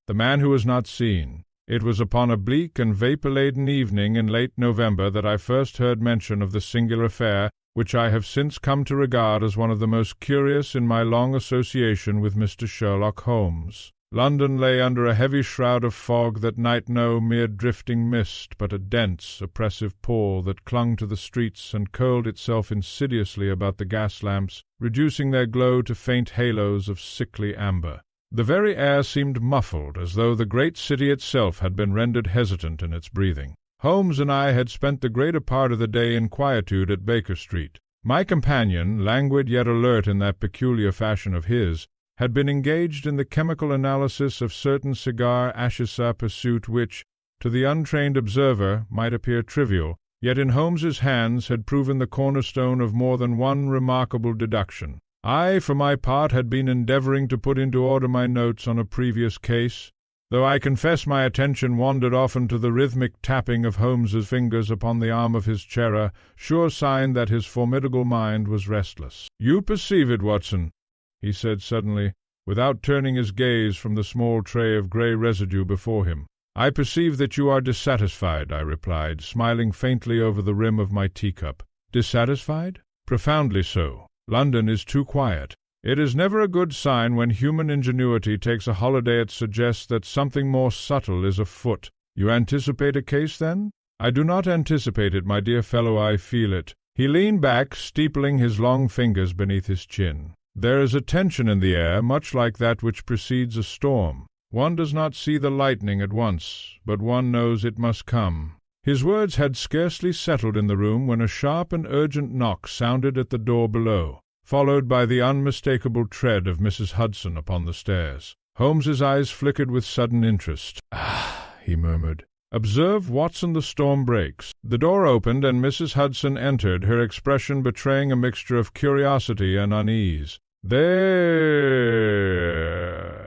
The man who was not seen. It was upon a bleak and vapour-laden evening in late November that I first heard mention of the singular affair, which I have since come to regard as one of the most curious in my long association with Mr. Sherlock Holmes. London lay under a heavy shroud of fog that night, no mere drifting mist, but a dense, oppressive pall that clung to the streets and curled itself insidiously about the gas lamps, reducing their glow to faint halos of sickly amber. The very air seemed muffled, as though the great city itself had been rendered hesitant in its breathing. Holmes and I had spent the greater part of the day in quietude at Baker Street. My companion, languid yet alert in that peculiar fashion of his, had been engaged in the chemical analysis of certain cigar ashes, a pursuit which, to the untrained observer, might appear trivial, yet in Holmes's hands had proven the cornerstone of more than one remarkable deduction. I, for my part, had been endeavouring to put into order my notes on a previous case, though I confess my attention wandered often to the rhythmic tapping of Holmes's fingers upon the arm of his chair, sure sign that his formidable mind was restless. "You perceive it, Watson," he said suddenly, without turning his gaze from the small tray of grey residue before him. "I perceive that you are dissatisfied," I replied, smiling faintly over the rim of my teacup. "Dissatisfied?" "Profoundly so. London is too quiet. It is never a good sign when human ingenuity takes a holiday. It suggests that something more subtle is afoot. You anticipate a case, then?" "I do not anticipate it, my dear fellow, I feel it." He leaned back, steepling his long fingers beneath his chin. "There is a tension in the air, much like that which precedes a storm. One does not see the lightning at once, but one knows it must come." His words had scarcely settled in the room when a sharp and urgent knock sounded at the door below, followed by the unmistakable tread of Mrs. Hudson upon the stairs. Holmes's eyes flickered with sudden interest. "Ah," he murmured. "Observe, Watson, the storm breaks." The door opened, and Mrs. Hudson entered, her expression betraying a mixture of curiosity and unease. "There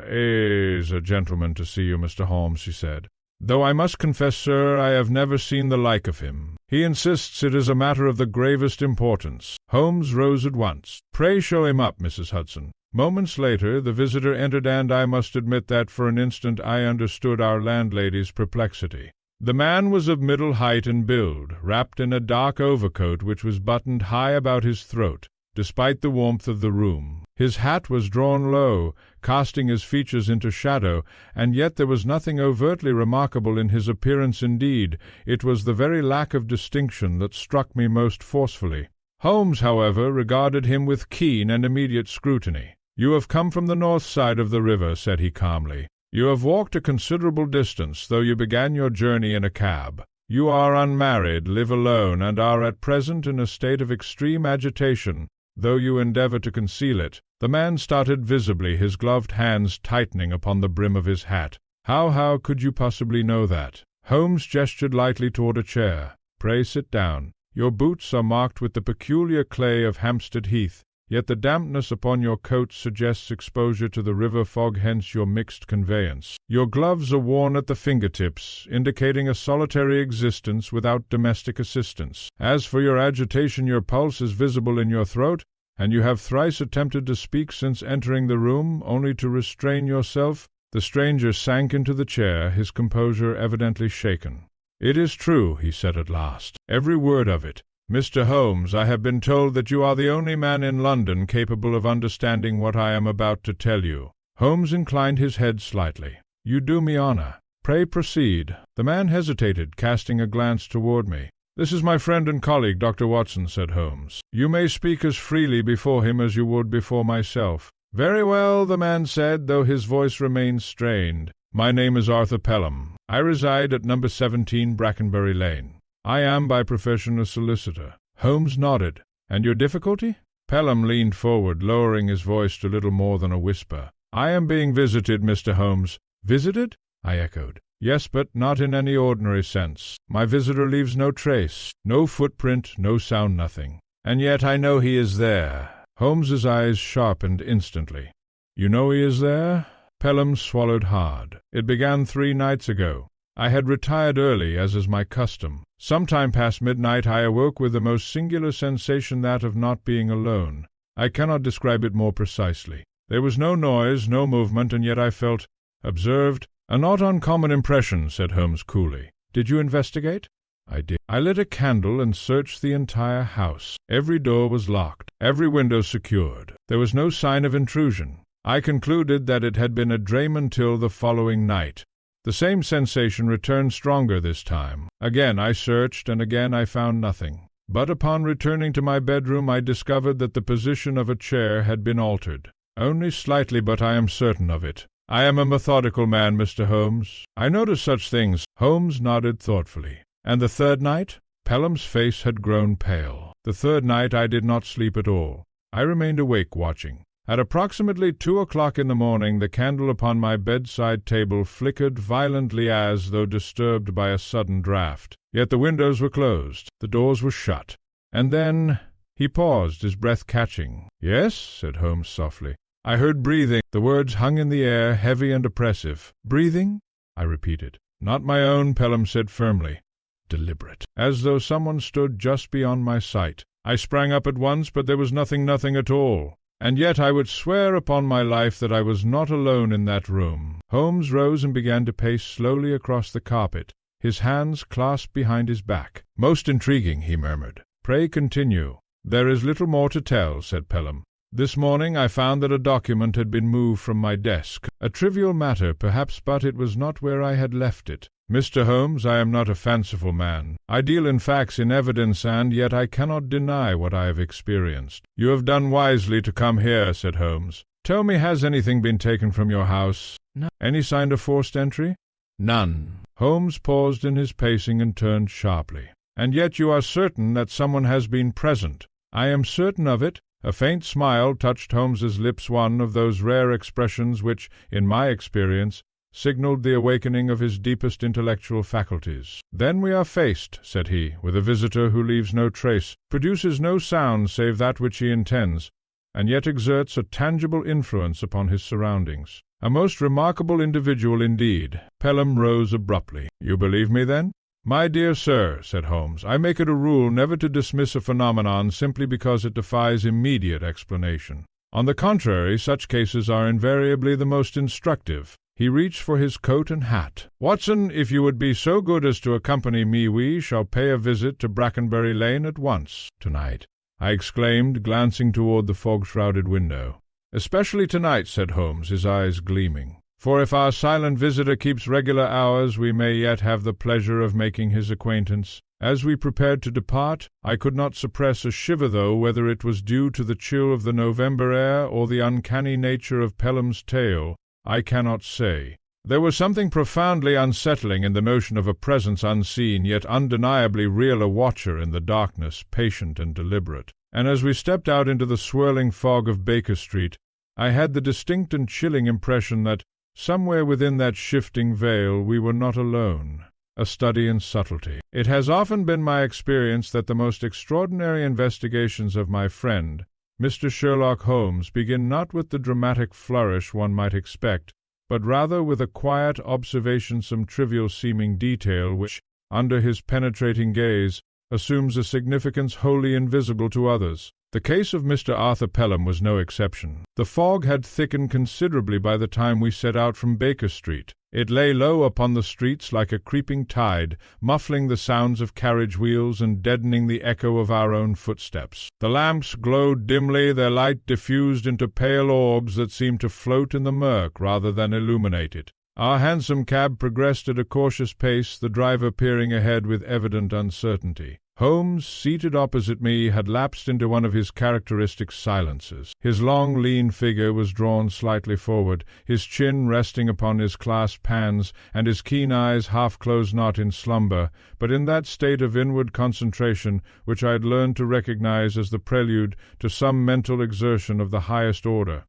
is a gentleman to see you, Mr. Holmes," she said. "Though I must confess, sir, I have never seen the like of him. He insists it is a matter of the gravest importance." Holmes rose at once. "Pray show him up, Mrs. Hudson." Moments later the visitor entered, and I must admit that for an instant I understood our landlady's perplexity. The man was of middle height and build, wrapped in a dark overcoat which was buttoned high about his throat, despite the warmth of the room. His hat was drawn low, casting his features into shadow, and yet there was nothing overtly remarkable in his appearance. Indeed, it was the very lack of distinction that struck me most forcefully. Holmes, however, regarded him with keen and immediate scrutiny. "You have come from the north side of the river," said he calmly. "You have walked a considerable distance, though you began your journey in a cab. You are unmarried, live alone, and are at present in a state of extreme agitation, though you endeavor to conceal it." The man started visibly, his gloved hands tightening upon the brim of his hat. How could you possibly know that?" Holmes gestured lightly toward a chair. "Pray sit down. Your boots are marked with the peculiar clay of Hampstead Heath, yet the dampness upon your coat suggests exposure to the river fog, hence your mixed conveyance. Your gloves are worn at the fingertips, indicating a solitary existence without domestic assistance. As for your agitation, your pulse is visible in your throat, and you have thrice attempted to speak since entering the room, only to restrain yourself." The stranger sank into the chair, his composure evidently shaken. "It is true," he said at last, "every word of it. Mr. Holmes, I have been told that you are the only man in London capable of understanding what I am about to tell you." Holmes inclined his head slightly. "You do me honor. Pray proceed." The man hesitated, casting a glance toward me. "This is my friend and colleague, Dr. Watson," said Holmes. "You may speak as freely before him as you would before myself." "Very well," the man said, though his voice remained strained. "My name is Arthur Pelham. I reside at number 17 Brackenbury Lane. I am by profession a solicitor." Holmes nodded. "And your difficulty?" Pelham leaned forward, lowering his voice to little more than a whisper. "I am being visited, Mr. Holmes." "Visited?" I echoed. "Yes, but not in any ordinary sense. My visitor leaves no trace, no footprint, no sound, nothing. And yet I know he is there." Holmes's eyes sharpened instantly. "You know he is there?" Pelham swallowed hard. "It began 3 nights ago. I had retired early, as is my custom. Sometime past midnight I awoke with the most singular sensation, that of not being alone. I cannot describe it more precisely. There was no noise, no movement, and yet I felt observed, "A not uncommon impression," said Holmes coolly. "Did you investigate?" "I did. I lit a candle and searched the entire house. Every door was locked, every window secured. There was no sign of intrusion. I concluded that it had been a dream until the following night. The same sensation returned stronger this time. Again I searched, and again I found nothing. But upon returning to my bedroom I discovered that the position of a chair had been altered. Only slightly, but I am certain of it. I am a methodical man, Mr. Holmes. I notice such things." Holmes nodded thoughtfully. "And the third night?" Pelham's face had grown pale. "The third night I did not sleep at all. I remained awake watching. At approximately 2 o'clock in the morning the candle upon my bedside table flickered violently as though disturbed by a sudden draught. Yet the windows were closed, the doors were shut. And then—" He paused, his breath catching. "Yes," said Holmes softly. "I heard breathing." The words hung in the air, heavy and oppressive. "Breathing?" I repeated. "Not my own," Pelham said firmly. "Deliberate. As though someone stood just beyond my sight. I sprang up at once, but there was nothing at all. And yet I would swear upon my life that I was not alone in that room." Holmes rose and began to pace slowly across the carpet, his hands clasped behind his back. "Most intriguing," he murmured. "Pray continue." "There is little more to tell," said Pelham. "This morning I found that a document had been moved from my desk. A trivial matter, perhaps, but it was not where I had left it. Mr. Holmes, I am not a fanciful man. I deal in facts, in evidence, and yet I cannot deny what I have experienced." "You have done wisely to come here," said Holmes. "Tell me, has anything been taken from your house?" "No." "Any sign of forced entry?" "None." Holmes paused in his pacing and turned sharply. "And yet you are certain that someone has been present?" "I am certain of it." A faint smile touched Holmes's lips, one of those rare expressions which, in my experience, signaled the awakening of his deepest intellectual faculties. "Then we are faced," said he, "with a visitor who leaves no trace, produces no sound save that which he intends, and yet exerts a tangible influence upon his surroundings. A most remarkable individual indeed." Pelham rose abruptly. "You believe me, then?" "My dear sir," said Holmes, "I make it a rule never to dismiss a phenomenon simply because it defies immediate explanation. On the contrary, such cases are invariably the most instructive." He reached for his coat and hat. "Watson, if you would be so good as to accompany me, we shall pay a visit to Brackenbury Lane at once." "Tonight?" I exclaimed, glancing toward the fog-shrouded window. "Especially tonight," said Holmes, his eyes gleaming. "For if our silent visitor keeps regular hours, we may yet have the pleasure of making his acquaintance." As we prepared to depart, I could not suppress a shiver, though whether it was due to the chill of the November air or the uncanny nature of Pelham's tale, I cannot say. There was something profoundly unsettling in the notion of a presence unseen, yet undeniably real, a watcher in the darkness, patient and deliberate. And as we stepped out into the swirling fog of Baker Street, I had the distinct and chilling impression that, somewhere within that shifting veil, we were not alone. A study in subtlety. It has often been my experience that the most extraordinary investigations of my friend, Mr. Sherlock Holmes, begin not with the dramatic flourish one might expect, but rather with a quiet observation, some trivial-seeming detail which, under his penetrating gaze, assumes a significance wholly invisible to others. The case of Mr. Arthur Pelham was no exception. The fog had thickened considerably by the time we set out from Baker Street. It lay low upon the streets like a creeping tide, muffling the sounds of carriage wheels and deadening the echo of our own footsteps. The lamps glowed dimly, their light diffused into pale orbs that seemed to float in the murk rather than illuminate it. Our hansom cab progressed at a cautious pace, the driver peering ahead with evident uncertainty. Holmes, seated opposite me, had lapsed into one of his characteristic silences. His long, lean figure was drawn slightly forward, his chin resting upon his clasped hands, and his keen eyes half-closed, not in slumber, but in that state of inward concentration which I had learned to recognize as the prelude to some mental exertion of the highest order.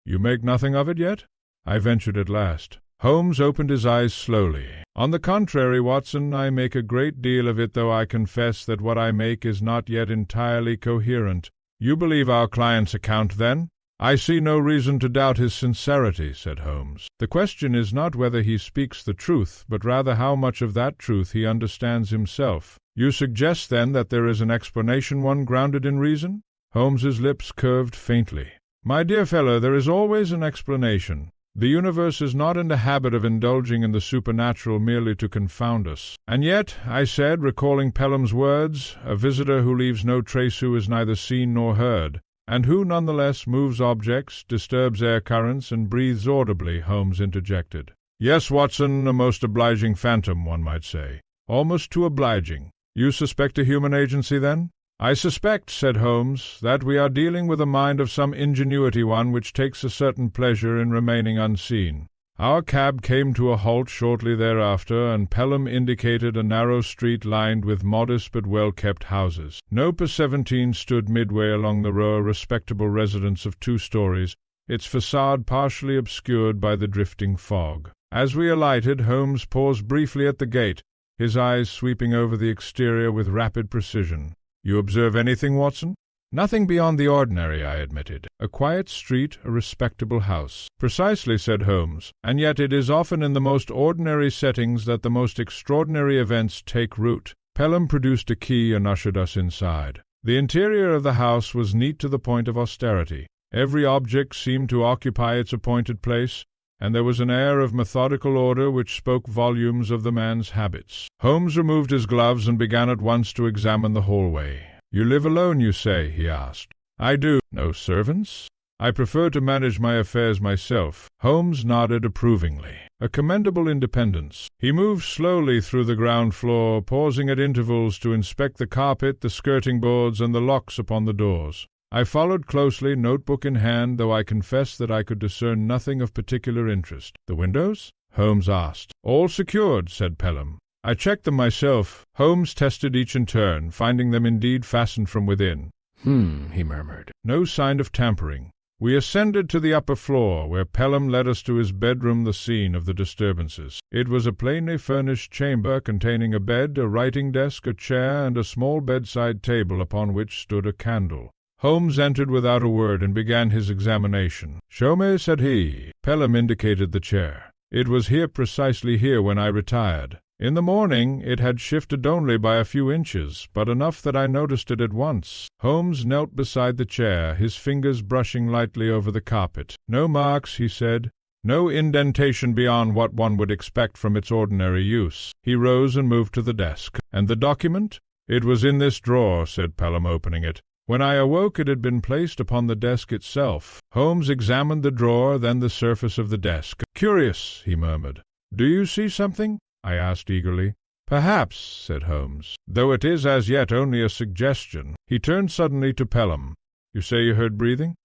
"You make nothing of it yet?" I ventured at last. Holmes opened his eyes slowly. "On the contrary, Watson, I make a great deal of it, though I confess that what I make is not yet entirely coherent." "You believe our client's account, then?" "I see no reason to doubt his sincerity," said Holmes. "The question is not whether he speaks the truth, but rather how much of that truth he understands himself." "You suggest, then, that there is an explanation, one grounded in reason?" Holmes's lips curved faintly. "My dear fellow, there is always an explanation. The universe is not in the habit of indulging in the supernatural merely to confound us. And yet, I said, recalling Pelham's words, a visitor who leaves no trace, who is neither seen nor heard, and who nonetheless moves objects, disturbs air currents, and breathes audibly, Holmes interjected. Yes, Watson, a most obliging phantom, one might say. Almost too obliging. You suspect a human agency, then? I suspect, said Holmes, that we are dealing with a mind of some ingenuity, one which takes a certain pleasure in remaining unseen. Our cab came to a halt shortly thereafter, and Pelham indicated a narrow street lined with modest but well-kept houses. No 17 stood midway along the row, a respectable residence of 2 stories, its facade partially obscured by the drifting fog. As we alighted, Holmes paused briefly at the gate, his eyes sweeping over the exterior with rapid precision. You observe anything, Watson? Nothing beyond the ordinary, I admitted. A quiet street, a respectable house. Precisely, said Holmes, and yet it is often in the most ordinary settings that the most extraordinary events take root. Pelham produced a key and ushered us inside. The interior of the house was neat to the point of austerity. Every object seemed to occupy its appointed place, and there was an air of methodical order which spoke volumes of the man's habits. Holmes removed his gloves and began at once to examine the hallway. You live alone, you say? He asked. I do. No servants? I prefer to manage my affairs myself. Holmes nodded approvingly. A commendable independence. He moved slowly through the ground floor, pausing at intervals to inspect the carpet, the skirting boards, and the locks upon the doors. I followed closely, notebook in hand, though I confess that I could discern nothing of particular interest. The windows? Holmes asked. All secured, said Pelham. I checked them myself. Holmes tested each in turn, finding them indeed fastened from within. He murmured. No sign of tampering. We ascended to the upper floor, where Pelham led us to his bedroom, the scene of the disturbances. It was a plainly furnished chamber containing a bed, a writing desk, a chair, and a small bedside table upon which stood a candle. Holmes entered without a word and began his examination. Show me, said he. Pelham indicated the chair. It was here, precisely here, when I retired. In the morning it had shifted only by a few inches, but enough that I noticed it at once. Holmes knelt beside the chair, his fingers brushing lightly over the carpet. No marks, he said. No indentation beyond what one would expect from its ordinary use. He rose and moved to the desk. And the document? It was in this drawer, said Pelham, opening it. When I awoke it had been placed upon the desk itself. Holmes examined the drawer, then the surface of the desk. Curious, he murmured. Do you see something? I asked eagerly. Perhaps, said Holmes, though it is as yet only a suggestion. He turned suddenly to Pelham. You say you heard breathing?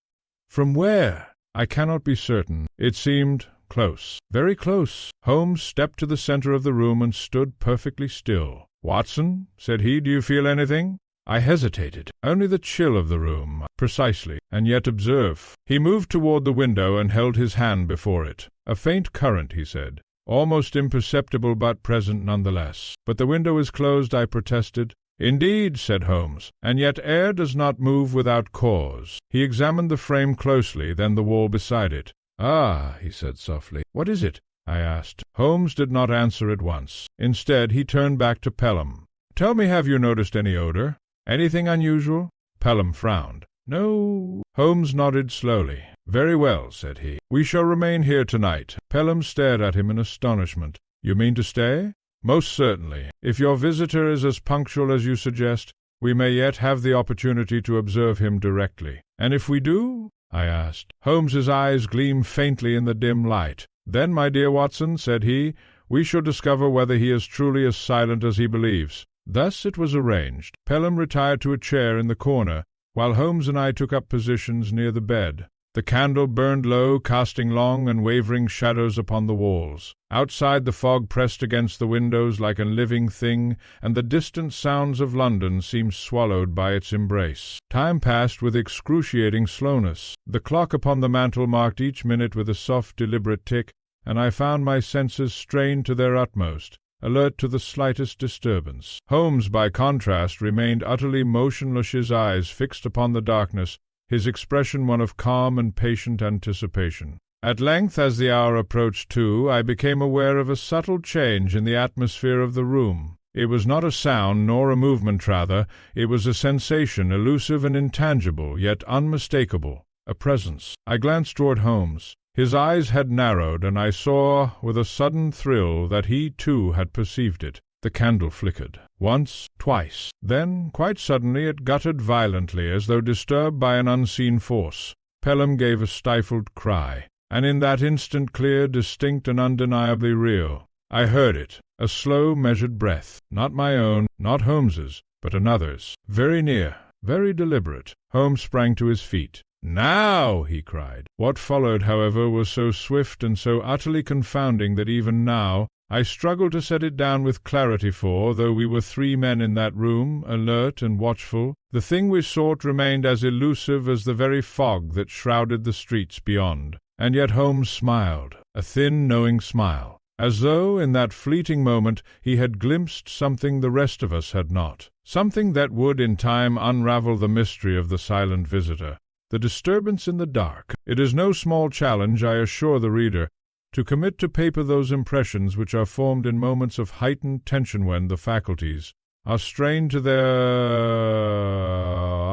From where? I cannot be certain. It seemed close, very close. Holmes stepped to the center of the room and stood perfectly still. Watson, said he, do you feel anything? I hesitated. Only the chill of the room. Precisely. And yet observe. He moved toward the window and held his hand before it. A faint current, he said. Almost imperceptible, but present nonetheless. But the window is closed, I protested. Indeed, said Holmes, and yet air does not move without cause. He examined the frame closely, then the wall beside it. Ah, he said softly. What is it? I asked. Holmes did not answer at once. Instead, he turned back to Pelham. Tell me, have you noticed any odor? Anything unusual? Pelham frowned. No. Holmes nodded slowly. Very well, said he. We shall remain here tonight. Pelham stared at him in astonishment. You mean to stay? Most certainly. If your visitor is as punctual as you suggest, we may yet have the opportunity to observe him directly. And if we do? I asked. Holmes's eyes gleamed faintly in the dim light. Then, my dear Watson, said he, we shall discover whether he is truly as silent as he believes. Thus it was arranged. Pelham retired to a chair in the corner, while Holmes and I took up positions near the bed. The candle burned low, casting long and wavering shadows upon the walls. Outside the fog pressed against the windows like a living thing, and the distant sounds of London seemed swallowed by its embrace. Time passed with excruciating slowness. The clock upon the mantel marked each minute with a soft, deliberate tick, and I found my senses strained to their utmost, alert to the slightest disturbance. Holmes, by contrast, remained utterly motionless, his eyes fixed upon the darkness, his expression one of calm and patient anticipation. At length, as the hour approached 2, I became aware of a subtle change in the atmosphere of the room. It was not a sound, nor a movement rather, it was a sensation, elusive and intangible, yet unmistakable, a presence. I glanced toward Holmes. His eyes had narrowed, and I saw, with a sudden thrill, that he too had perceived it. The candle flickered. Once, twice. Then, quite suddenly, it guttered violently, as though disturbed by an unseen force. Pelham gave a stifled cry, and in that instant clear, distinct, and undeniably real. I heard it, a slow, measured breath, not my own, not Holmes's, but another's, very near, very deliberate. Holmes sprang to his feet. "Now!" he cried. What followed, however, was so swift and so utterly confounding that even now I struggle to set it down with clarity, for, though we were 3 men in that room, alert and watchful, the thing we sought remained as elusive as the very fog that shrouded the streets beyond. And yet Holmes smiled, a thin, knowing smile, as though, in that fleeting moment, he had glimpsed something the rest of us had not, something that would in time unravel the mystery of the silent visitor. The disturbance in the dark. It is no small challenge, I assure the reader, to commit to paper those impressions which are formed in moments of heightened tension when the faculties are strained to their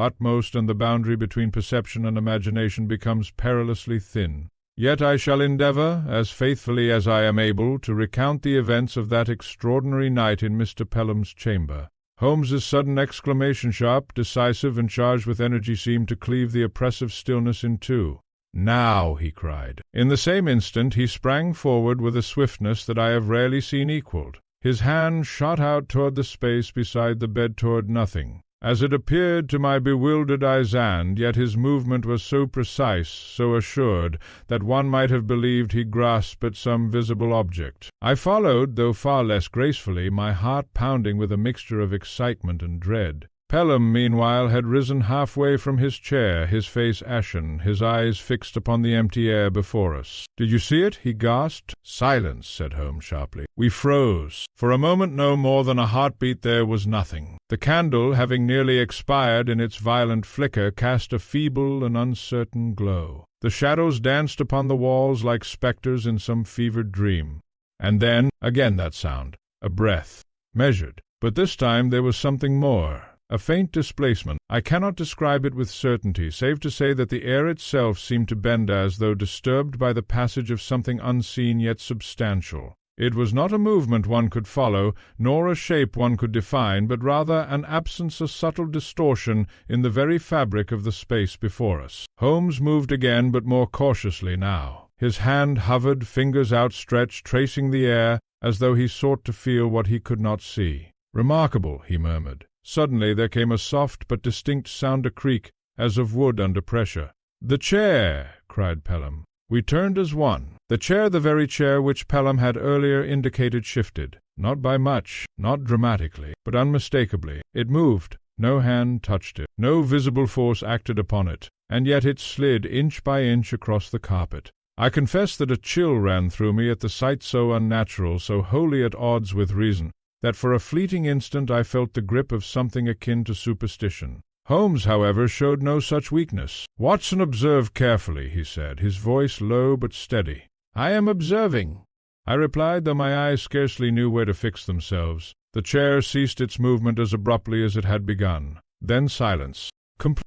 utmost and the boundary between perception and imagination becomes perilously thin. Yet I shall endeavour, as faithfully as I am able, to recount the events of that extraordinary night in Mr. Pelham's chamber. Holmes's sudden exclamation, sharp, decisive, and charged with energy, seemed to cleave the oppressive stillness in two. "Now!" he cried. In the same instant he sprang forward with a swiftness that I have rarely seen equalled. His hand shot out toward the space beside the bed, toward nothing, as it appeared to my bewildered eyes, and yet his movement was so precise, so assured, that one might have believed he grasped at some visible object. I followed, though far less gracefully, my heart pounding with a mixture of excitement and dread. Pelham, meanwhile, had risen halfway from his chair, his face ashen, his eyes fixed upon the empty air before us. "Did you see it?" he gasped. "Silence," said Holmes sharply. We froze. For a moment, no more than a heartbeat, there was nothing. The candle, having nearly expired in its violent flicker, cast a feeble and uncertain glow. The shadows danced upon the walls like spectres in some fevered dream. And then, again that sound, a breath, measured. But this time there was something more. A faint displacement. I cannot describe it with certainty, save to say that the air itself seemed to bend as though disturbed by the passage of something unseen yet substantial. It was not a movement one could follow, nor a shape one could define, but rather an absence, a subtle distortion in the very fabric of the space before us. Holmes moved again, but more cautiously now. His hand hovered, fingers outstretched, tracing the air, as though he sought to feel what he could not see. "Remarkable," he murmured. Suddenly there came a soft but distinct sound, a creak, as of wood under pressure. "The chair!" cried Pelham. We turned as one. The chair, the very chair which Pelham had earlier indicated, shifted. Not by much, not dramatically, but unmistakably. It moved. No hand touched it. No visible force acted upon it. And yet it slid inch by inch across the carpet. I confess that a chill ran through me at the sight, so unnatural, so wholly at odds with reason, that for a fleeting instant I felt the grip of something akin to superstition. Holmes, however, showed no such weakness. "Watson, observe carefully," he said, his voice low but steady. "I am observing," I replied, though my eyes scarcely knew where to fix themselves. The chair ceased its movement as abruptly as it had begun. Then silence.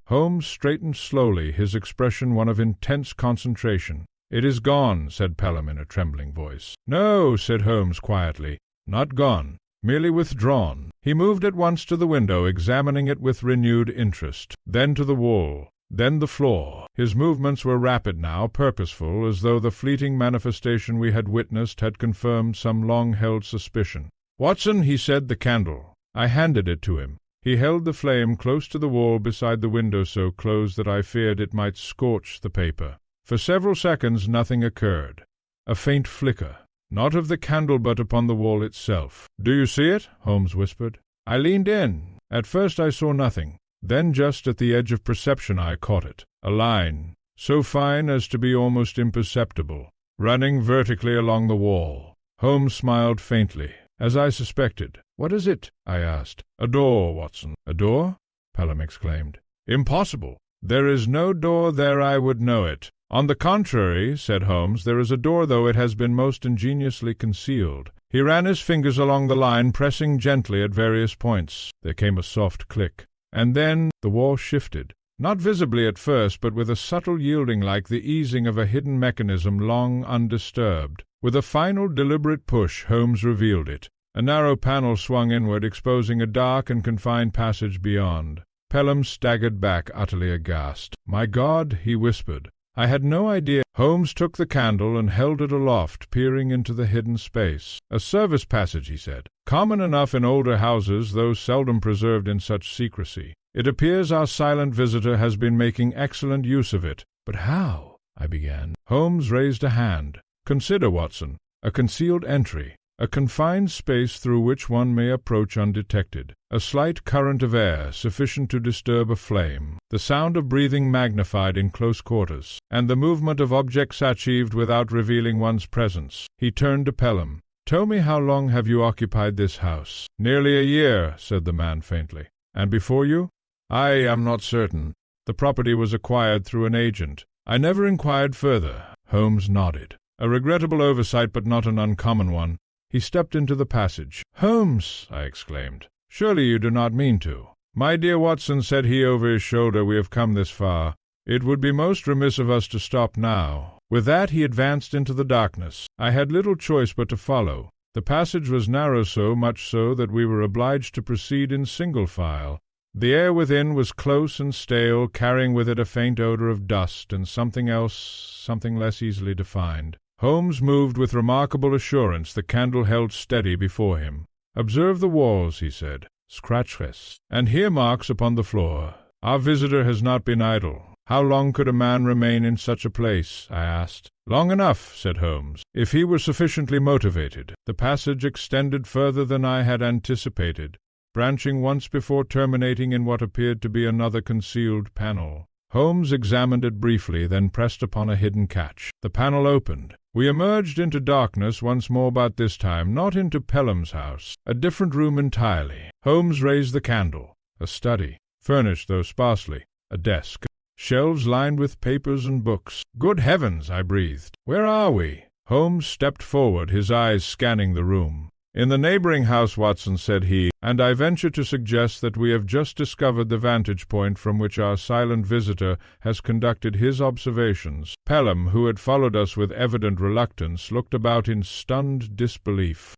Holmes straightened slowly, his expression one of intense concentration. "It is gone," said Pelham in a trembling voice. "No," said Holmes quietly, "not gone. Merely withdrawn." He moved at once to the window, examining it with renewed interest, then to the wall, then the floor. His movements were rapid now, purposeful, as though the fleeting manifestation we had witnessed had confirmed some long-held suspicion. "Watson," he said, "the candle." I handed it to him. He held the flame close to the wall beside the window, so close that I feared it might scorch the paper. For several seconds nothing occurred. A faint flicker. Not of the candle, but upon the wall itself. "Do you see it?" Holmes whispered. I leaned in. At first I saw nothing. Then just at the edge of perception I caught it. A line, so fine as to be almost imperceptible, running vertically along the wall. Holmes smiled faintly. "As I suspected." "What is it?" I asked. "A door, Watson." "A door?" Pelham exclaimed. "Impossible. There is no door there, I would know it." "On the contrary," said Holmes, "there is a door, though it has been most ingeniously concealed." He ran his fingers along the line, pressing gently at various points. There came a soft click, and then the wall shifted. not visibly at first, but with a subtle yielding like the easing of a hidden mechanism long undisturbed. With a final deliberate push, Holmes revealed it. A narrow panel swung inward, exposing a dark and confined passage beyond. Pelham staggered back, utterly aghast. "My God," he whispered. "I had no idea." Holmes took the candle and held it aloft, peering into the hidden space. "A service passage," he said. "Common enough in older houses, though seldom preserved in such secrecy. It appears our silent visitor has been making excellent use of it." "But how?" I began. Holmes raised a hand. "Consider, Watson. A concealed entry. A confined space through which one may approach undetected. A slight current of air, sufficient to disturb a flame. The sound of breathing magnified in close quarters. And the movement of objects achieved without revealing one's presence." He turned to Pelham. "Tell me, how long have you occupied this house?" "Nearly a year," said the man faintly. "And before you?" "I am not certain. The property was acquired through an agent. I never inquired further." Holmes nodded. "A regrettable oversight, but not an uncommon one." He stepped into the passage. "Holmes!" I exclaimed. "Surely you do not mean to?" "My dear Watson," said he over his shoulder, "we have come this far. It would be most remiss of us to stop now." With that he advanced into the darkness. I had little choice but to follow. The passage was narrow, so much so that we were obliged to proceed in single file. The air within was close and stale, carrying with it a faint odor of dust and something else, something less easily defined. Holmes moved with remarkable assurance, the candle held steady before him. "Observe the walls," he said. "Scratches. And here marks upon the floor. Our visitor has not been idle." "How long could a man remain in such a place?" I asked. "Long enough," said Holmes, "if he were sufficiently motivated." The passage extended further than I had anticipated, branching once before terminating in what appeared to be another concealed panel. Holmes examined it briefly, then pressed upon a hidden catch. The panel opened. We emerged into darkness once more, but this time not into Pelham's house, a different room entirely. Holmes raised the candle. A study, furnished though sparsely, a desk, shelves lined with papers and books. "Good heavens!" I breathed. "Where are we?" Holmes stepped forward, his eyes scanning the room. "In the neighboring house, Watson," said he, "and I venture to suggest that we have just discovered the vantage point from which our silent visitor has conducted his observations." Pelham, who had followed us with evident reluctance, looked about in stunned disbelief.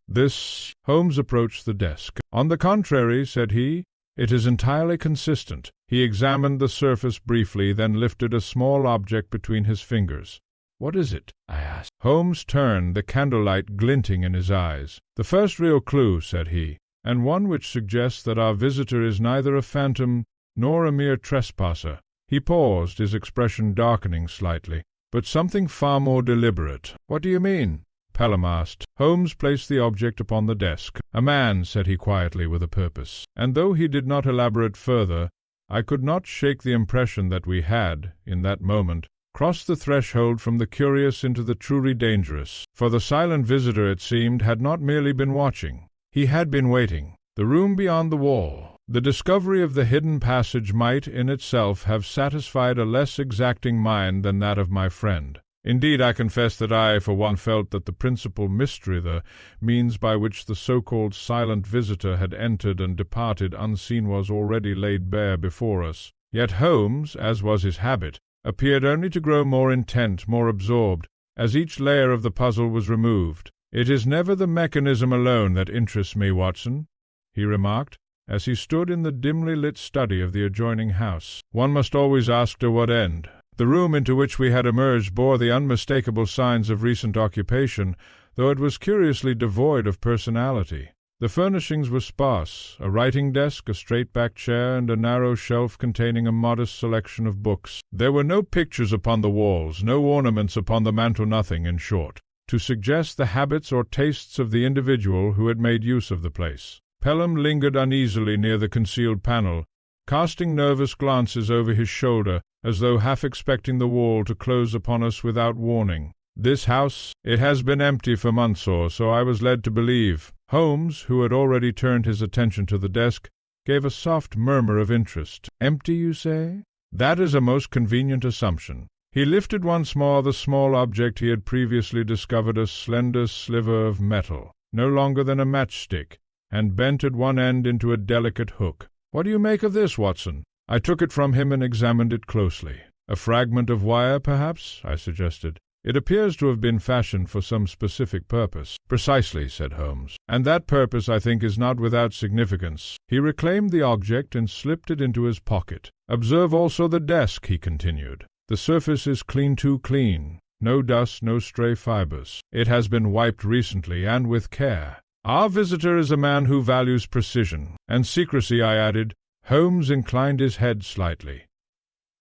Holmes approached the desk. "On the contrary," said he, "it is entirely consistent." He examined the surface briefly, then lifted a small object between his fingers. "What is it?" I asked. Holmes turned, the candlelight glinting in his eyes. "The first real clue," said he, "and one which suggests that our visitor is neither a phantom nor a mere trespasser." He paused, his expression darkening slightly. "But something far more deliberate." "What do you mean?" Pelham asked. Holmes placed the object upon the desk. "A man," said he quietly, with a purpose. And though he did not elaborate further, I could not shake the impression that we had, in that moment, crossed the threshold from the curious into the truly dangerous. For the silent visitor, it seemed, had not merely been watching. He had been waiting. The room beyond the wall. The discovery of the hidden passage might, in itself, have satisfied a less exacting mind than that of my friend. Indeed, I confess that I, for one, felt that the principal mystery, the means by which the so-called silent visitor had entered and departed unseen, was already laid bare before us. Yet Holmes, as was his habit, appeared only to grow more intent, more absorbed, as each layer of the puzzle was removed. "It is never the mechanism alone that interests me, Watson," he remarked, as he stood in the dimly lit study of the adjoining house. "One must always ask to what end." The room into which we had emerged bore the unmistakable signs of recent occupation, though it was curiously devoid of personality. The furnishings were sparse: a writing desk, a straight-backed chair, and a narrow shelf containing a modest selection of books. There were no pictures upon the walls, no ornaments upon the mantel, nothing, in short, to suggest the habits or tastes of the individual who had made use of the place. Pelham lingered uneasily near the concealed panel, casting nervous glances over his shoulder, as though half expecting the wall to close upon us without warning. "This house, it has been empty for months, or so I was led to believe." Holmes, who had already turned his attention to the desk, gave a soft murmur of interest. "Empty, you say?" "That is a most convenient assumption." He lifted once more the small object he had previously discovered, a slender sliver of metal, no longer than a matchstick, and bent at one end into a delicate hook. "What do you make of this, Watson?" I took it from him and examined it closely. A fragment of wire, perhaps? I suggested. It appears to have been fashioned for some specific purpose. Precisely, said Holmes. And that purpose, I think, is not without significance. He reclaimed the object and slipped it into his pocket. Observe also the desk, he continued. The surface is too clean. No dust, no stray fibers. It has been wiped recently and with care. Our visitor is a man who values precision. And secrecy, I added. Holmes inclined his head slightly.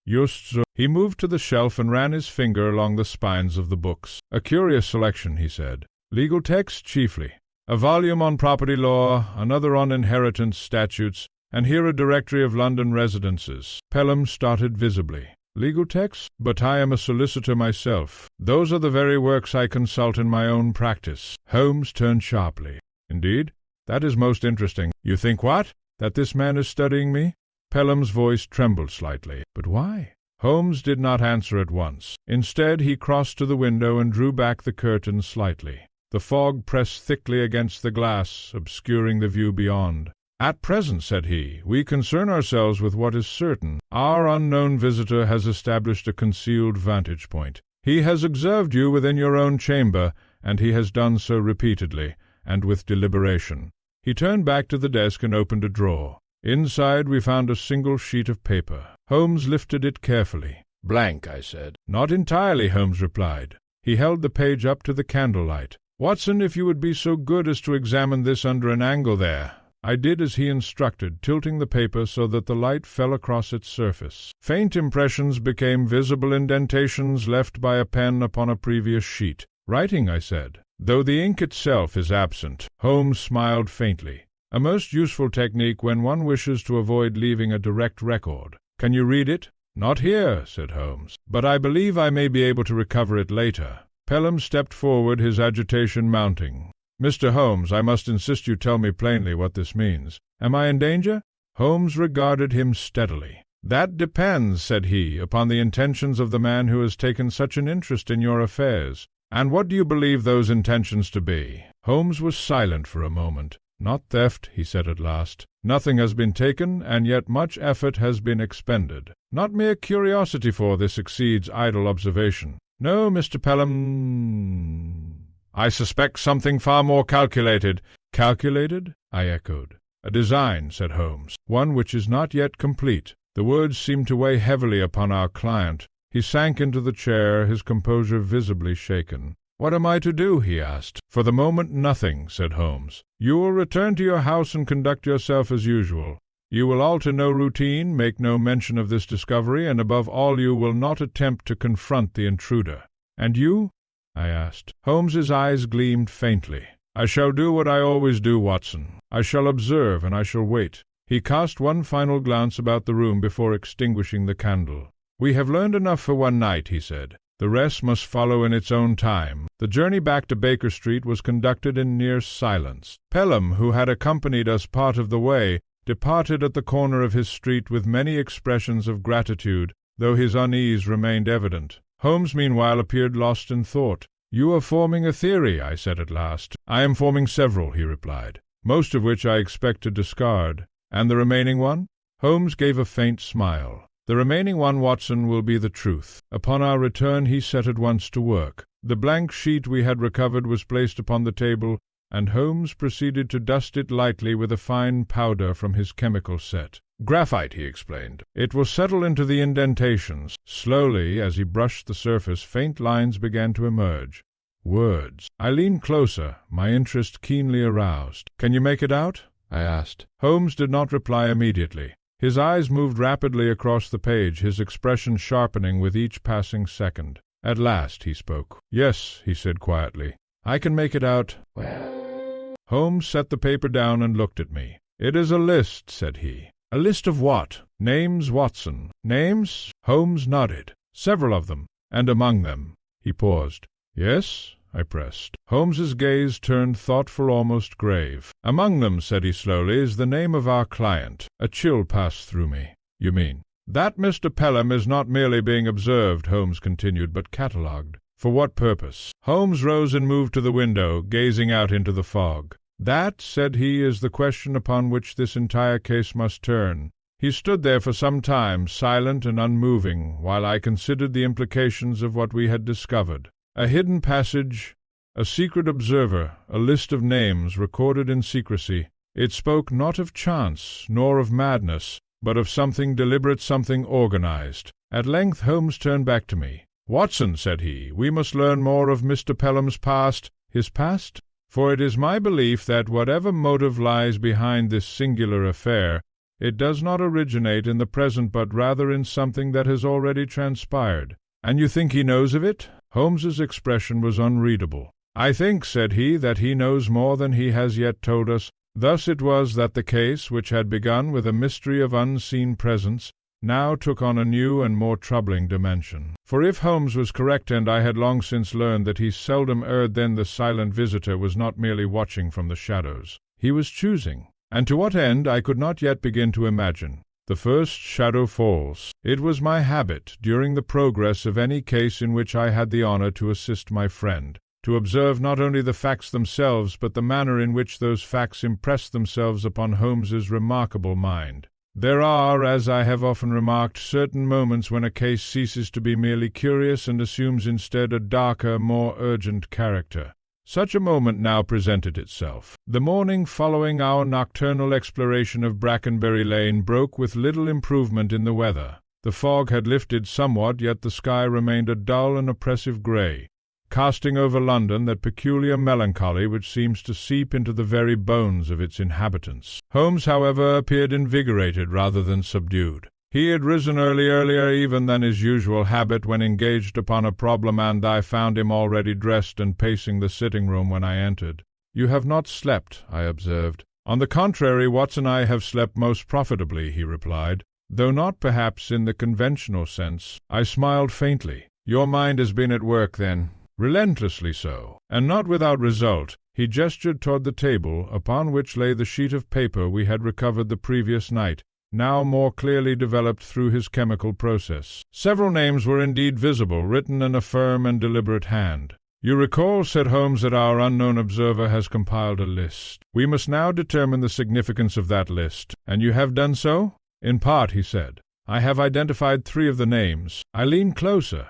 Just so. He moved to the shelf and ran his finger along the spines of the books. A curious selection, he said. Legal texts chiefly. A volume on property law, another on inheritance statutes, and here a directory of London residences. Pelham started visibly. Legal texts? But I am a solicitor myself. Those are the very works I consult in my own practice. Holmes turned sharply. Indeed? That is most interesting. You think what? That this man is studying me? Pelham's voice trembled slightly. But why? Holmes did not answer at once. Instead, he crossed to the window and drew back the curtain slightly. The fog pressed thickly against the glass, obscuring the view beyond. At present, said he, we concern ourselves with what is certain. Our unknown visitor has established a concealed vantage point. He has observed you within your own chamber, and he has done so repeatedly, and with deliberation. He turned back to the desk and opened a drawer. Inside we found a single sheet of paper. Holmes lifted it carefully. Blank, I said. Not entirely, Holmes replied. He held the page up to the candlelight. Watson, if you would be so good as to examine this under an angle there. I did as he instructed, tilting the paper so that the light fell across its surface. Faint impressions became visible indentations left by a pen upon a previous sheet. Writing, I said. Though the ink itself is absent. Holmes smiled faintly. A most useful technique when one wishes to avoid leaving a direct record. Can you read it? Not here, said Holmes, but I believe I may be able to recover it later. Pelham stepped forward, his agitation mounting. Mr. Holmes, I must insist you tell me plainly what this means. Am I in danger? Holmes regarded him steadily. That depends, said he, upon the intentions of the man who has taken such an interest in your affairs. And what do you believe those intentions to be? Holmes was silent for a moment. Not theft, he said at last. Nothing has been taken, and yet much effort has been expended. Not mere curiosity, for this exceeds idle observation. No, Mr. Pelham, I suspect something far more calculated. Calculated? I echoed. A design, said Holmes, one which is not yet complete. The words seemed to weigh heavily upon our client. He sank into the chair, his composure visibly shaken. What am I to do? He asked. For the moment, nothing, said Holmes. You will return to your house and conduct yourself as usual. You will alter no routine, make no mention of this discovery, and above all you will not attempt to confront the intruder. And you? I asked. Holmes's eyes gleamed faintly. I shall do what I always do, Watson. I shall observe, and I shall wait. He cast one final glance about the room before extinguishing the candle. We have learned enough for one night, he said. The rest must follow in its own time. The journey back to Baker Street was conducted in near silence. Pelham, who had accompanied us part of the way, departed at the corner of his street with many expressions of gratitude, though his unease remained evident. Holmes, meanwhile, appeared lost in thought. You are forming a theory, I said at last. I am forming several, he replied, most of which I expect to discard. And the remaining one? Holmes gave a faint smile. The remaining one, Watson, will be the truth. Upon our return he set at once to work. The blank sheet we had recovered was placed upon the table, and Holmes proceeded to dust it lightly with a fine powder from his chemical set. Graphite, he explained. It will settle into the indentations. Slowly, as he brushed the surface, faint lines began to emerge. Words. I leaned closer, my interest keenly aroused. Can you make it out? I asked. Holmes did not reply immediately. His eyes moved rapidly across the page, his expression sharpening with each passing second. At last he spoke. Yes, he said quietly. I can make it out. Well. Holmes set the paper down and looked at me. It is a list, said he. A list of what? Names, Watson. Names? Holmes nodded. Several of them. And among them. He paused. Yes? I pressed. Holmes's gaze turned thoughtful, almost grave. Among them, said he slowly, is the name of our client. A chill passed through me. You mean? That Mr. Pelham is not merely being observed, Holmes continued, but catalogued. For what purpose? Holmes rose and moved to the window, gazing out into the fog. That, said he, is the question upon which this entire case must turn. He stood there for some time, silent and unmoving, while I considered the implications of what we had discovered. A hidden passage, a secret observer, a list of names recorded in secrecy. It spoke not of chance, nor of madness, but of something deliberate, something organized. At length Holmes turned back to me. "Watson," said he, "we must learn more of Mr. Pelham's past." "His past? For it is my belief that whatever motive lies behind this singular affair, it does not originate in the present, but rather in something that has already transpired." "And you think he knows of it?" Holmes's expression was unreadable. "I think," said he, "that he knows more than he has yet told us." Thus it was that the case, which had begun with a mystery of unseen presence, now took on a new and more troubling dimension. For if Holmes was correct, and I had long since learned that he seldom erred, then the silent visitor was not merely watching from the shadows. He was choosing. And to what end I could not yet begin to imagine. The first shadow falls. It was my habit, during the progress of any case in which I had the honor to assist my friend, to observe not only the facts themselves, but the manner in which those facts impressed themselves upon Holmes's remarkable mind. There are, as I have often remarked, certain moments when a case ceases to be merely curious and assumes instead a darker, more urgent character. Such a moment now presented itself. The morning following our nocturnal exploration of Brackenbury Lane broke with little improvement in the weather. The fog had lifted somewhat, yet the sky remained a dull and oppressive grey, casting over London that peculiar melancholy which seems to seep into the very bones of its inhabitants. Holmes, however, appeared invigorated rather than subdued. He had risen earlier even than his usual habit when engaged upon a problem, and I found him already dressed and pacing the sitting-room when I entered. "You have not slept," I observed. "On the contrary, Watson, I have slept most profitably," he replied, "though not perhaps in the conventional sense." I smiled faintly. "Your mind has been at work, then?" "Relentlessly so, and not without result." He gestured toward the table, upon which lay the sheet of paper we had recovered the previous night, now more clearly developed through his chemical process. Several names were indeed visible, written in a firm and deliberate hand. "You recall," said Holmes, "that our unknown observer has compiled a list. We must now determine the significance of that list." "And you have done so?" "In part," he said. "I have identified 3 of the names." I leaned closer.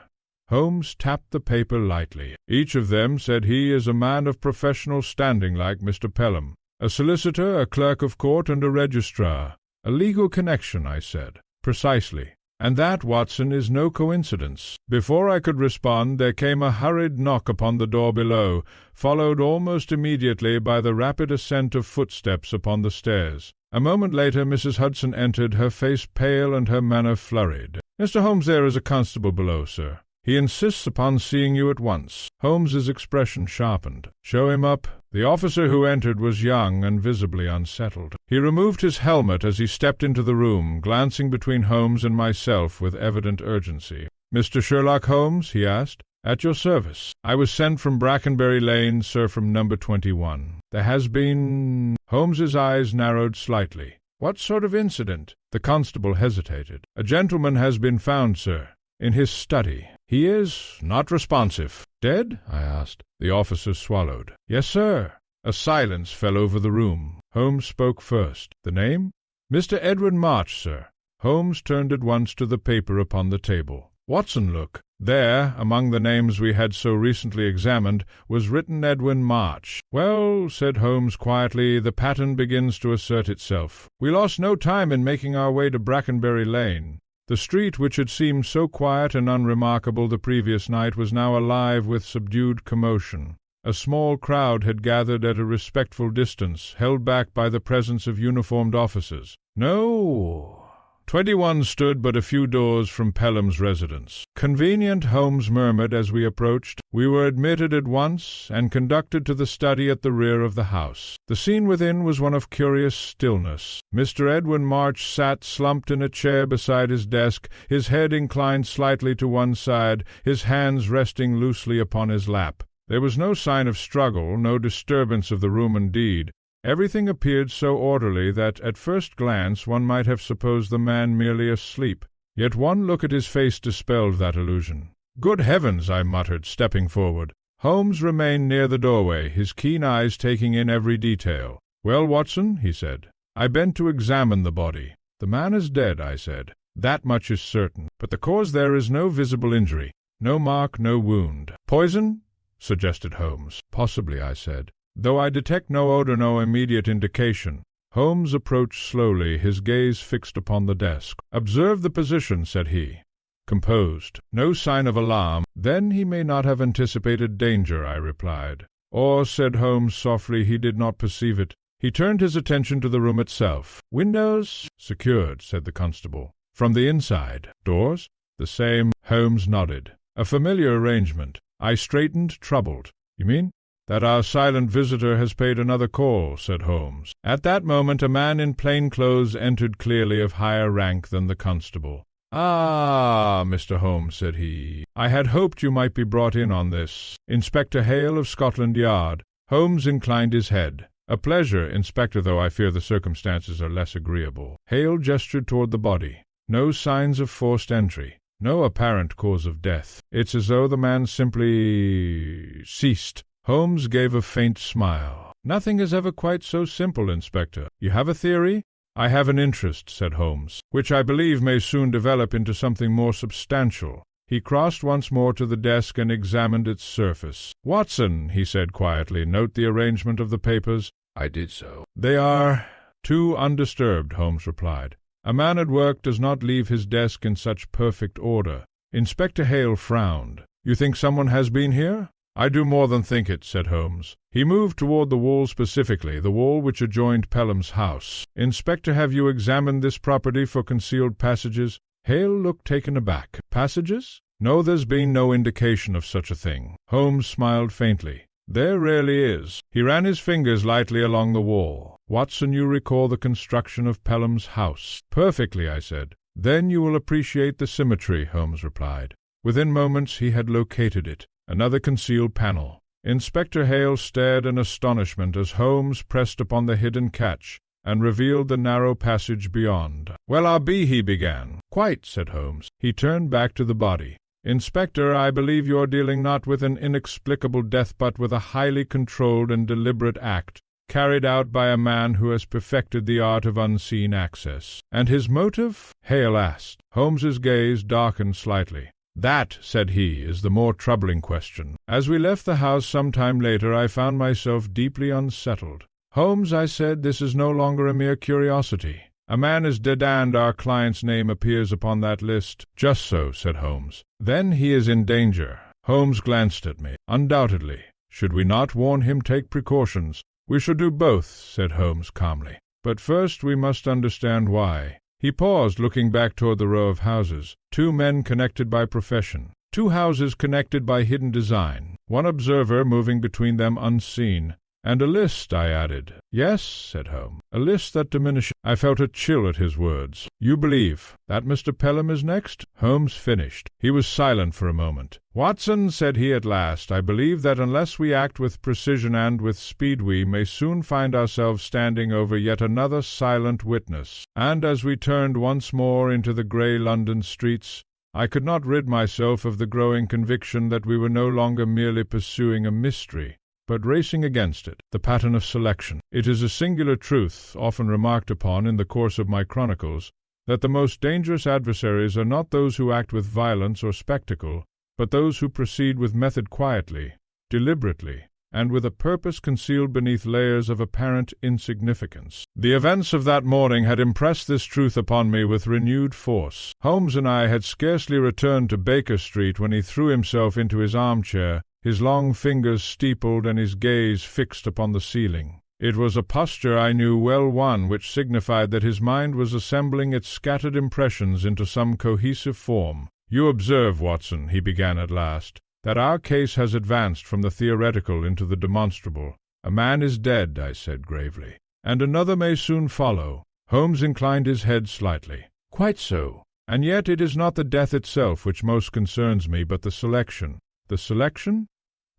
Holmes tapped the paper lightly. "Each of them," said he, "is a man of professional standing like Mr. Pelham. A solicitor, a clerk of court, and a registrar." "A legal connection," I said. "Precisely. And that, Watson, is no coincidence." Before I could respond, there came a hurried knock upon the door below, followed almost immediately by the rapid ascent of footsteps upon the stairs. A moment later Mrs. Hudson entered, her face pale and her manner flurried. "Mr. Holmes, there is a constable below, sir. He insists upon seeing you at once." Holmes's expression sharpened. "Show him up." The officer who entered was young and visibly unsettled. He removed his helmet as he stepped into the room, glancing between Holmes and myself with evident urgency. "Mr. Sherlock Holmes?" he asked. "At your service. I was sent from Brackenbury Lane, sir, from number 21. There has been—" Holmes's eyes narrowed slightly. "What sort of incident?" The constable hesitated. "A gentleman has been found, sir, in his study. He is not responsive." "Dead?" I asked. The officer swallowed. "Yes, sir." A silence fell over the room. Holmes spoke first. "The name?" "Mr. Edwin March, sir." Holmes turned at once to the paper upon the table. "Watson, look." There, among the names we had so recently examined, was written Edwin March. "Well," said Holmes quietly, "the pattern begins to assert itself. We lost no time in making our way to Brackenbury Lane. The street, which had seemed so quiet and unremarkable the previous night, was now alive with subdued commotion. A small crowd had gathered at a respectful distance, held back by the presence of uniformed officers. "No, 21 stood but a few doors from Pelham's residence." "Convenient," Holmes murmured as we approached. We were admitted at once, and conducted to the study at the rear of the house. The scene within was one of curious stillness. Mr. Edwin March sat slumped in a chair beside his desk, his head inclined slightly to one side, his hands resting loosely upon his lap. There was no sign of struggle, no disturbance of the room indeed. Everything appeared so orderly that, at first glance, one might have supposed the man merely asleep. Yet one look at his face dispelled that illusion. "Good heavens!" I muttered, stepping forward. Holmes remained near the doorway, his keen eyes taking in every detail. "Well, Watson," he said. I bent to examine the body. "The man is dead," I said. "That much is certain, but the cause there is no visible injury, no mark, no wound." "Poison?" suggested Holmes. "Possibly," I said, "though I detect no odor, no immediate indication." Holmes approached slowly, his gaze fixed upon the desk. "Observe the position," said he. "Composed. No sign of alarm." "Then he may not have anticipated danger," I replied. "Or," said Holmes softly, "he did not perceive it." He turned his attention to the room itself. "Windows?" "Secured," said the constable. "From the inside." "Doors?" "The same." Holmes nodded. "A familiar arrangement." I straightened, troubled. "You mean?" "That our silent visitor has paid another call," said Holmes. At that moment a man in plain clothes entered, clearly of higher rank than the constable. "Ah, Mr. Holmes," said he, "I had hoped you might be brought in on this. Inspector Hale of Scotland Yard." Holmes inclined his head. "A pleasure, Inspector, though I fear the circumstances are less agreeable." Hale gestured toward the body. "No signs of forced entry. No apparent cause of death. It's as though the man simply ceased." Holmes gave a faint smile. "Nothing is ever quite so simple, Inspector. You have a theory?" "I have an interest," said Holmes, "which I believe may soon develop into something more substantial." He crossed once more to the desk and examined its surface. "Watson," he said quietly, "note the arrangement of the papers." I did so. "They are too undisturbed," Holmes replied. "A man at work does not leave his desk in such perfect order." Inspector Hale frowned. "You think someone has been here?" "I do more than think it," said Holmes. He moved toward the wall specifically, the wall which adjoined Pelham's house. "Inspector, have you examined this property for concealed passages?" Hale looked taken aback. "Passages? No, there's been no indication of such a thing." Holmes smiled faintly. "There rarely is." He ran his fingers lightly along the wall. "Watson, you recall the construction of Pelham's house?" "Perfectly," I said. "Then you will appreciate the symmetry," Holmes replied. Within moments he had located it. Another concealed panel. Inspector Hale stared in astonishment as Holmes pressed upon the hidden catch and revealed the narrow passage beyond. "Well, I'll be," he began. "Quite," said Holmes. He turned back to the body. "Inspector, I believe you're dealing not with an inexplicable death but with a highly controlled and deliberate act, carried out by a man who has perfected the art of unseen access." "And his motive?" Hale asked. Holmes's gaze darkened slightly. "That," said he, "is the more troubling question. As we left the house some time later, I found myself deeply unsettled. Holmes," I said, "this is no longer a mere curiosity. A man is dead and our client's name appears upon that list." "Just so," said Holmes. "Then he is in danger." Holmes glanced at me. "Undoubtedly. Should we not warn him, take precautions?" "We should do both," said Holmes calmly. "But first we must understand why." He paused, looking back toward the row of houses. Two men connected by profession. Two houses connected by hidden design. One observer moving between them unseen. "And a list," I added. "Yes," said Holmes. "A list that diminishes." I felt a chill at his words. "You believe that Mr. Pelham is next?" Holmes finished. He was silent for a moment. "Watson," said he at last, "I believe that unless we act with precision and with speed we may soon find ourselves standing over yet another silent witness." And as we turned once more into the grey London streets, I could not rid myself of the growing conviction that we were no longer merely pursuing a mystery, but racing against it, the pattern of selection. It is a singular truth, often remarked upon in the course of my chronicles, that the most dangerous adversaries are not those who act with violence or spectacle, but those who proceed with method quietly, deliberately, and with a purpose concealed beneath layers of apparent insignificance. The events of that morning had impressed this truth upon me with renewed force. Holmes and I had scarcely returned to Baker Street when he threw himself into his armchair, his long fingers steepled and his gaze fixed upon the ceiling. It was a posture I knew well, one which signified that his mind was assembling its scattered impressions into some cohesive form. "You observe, Watson," he began at last, "that our case has advanced from the theoretical into the demonstrable." "A man is dead," I said gravely, "and another may soon follow." Holmes inclined his head slightly. "Quite so. And yet it is not the death itself which most concerns me, but the selection." "The selection?"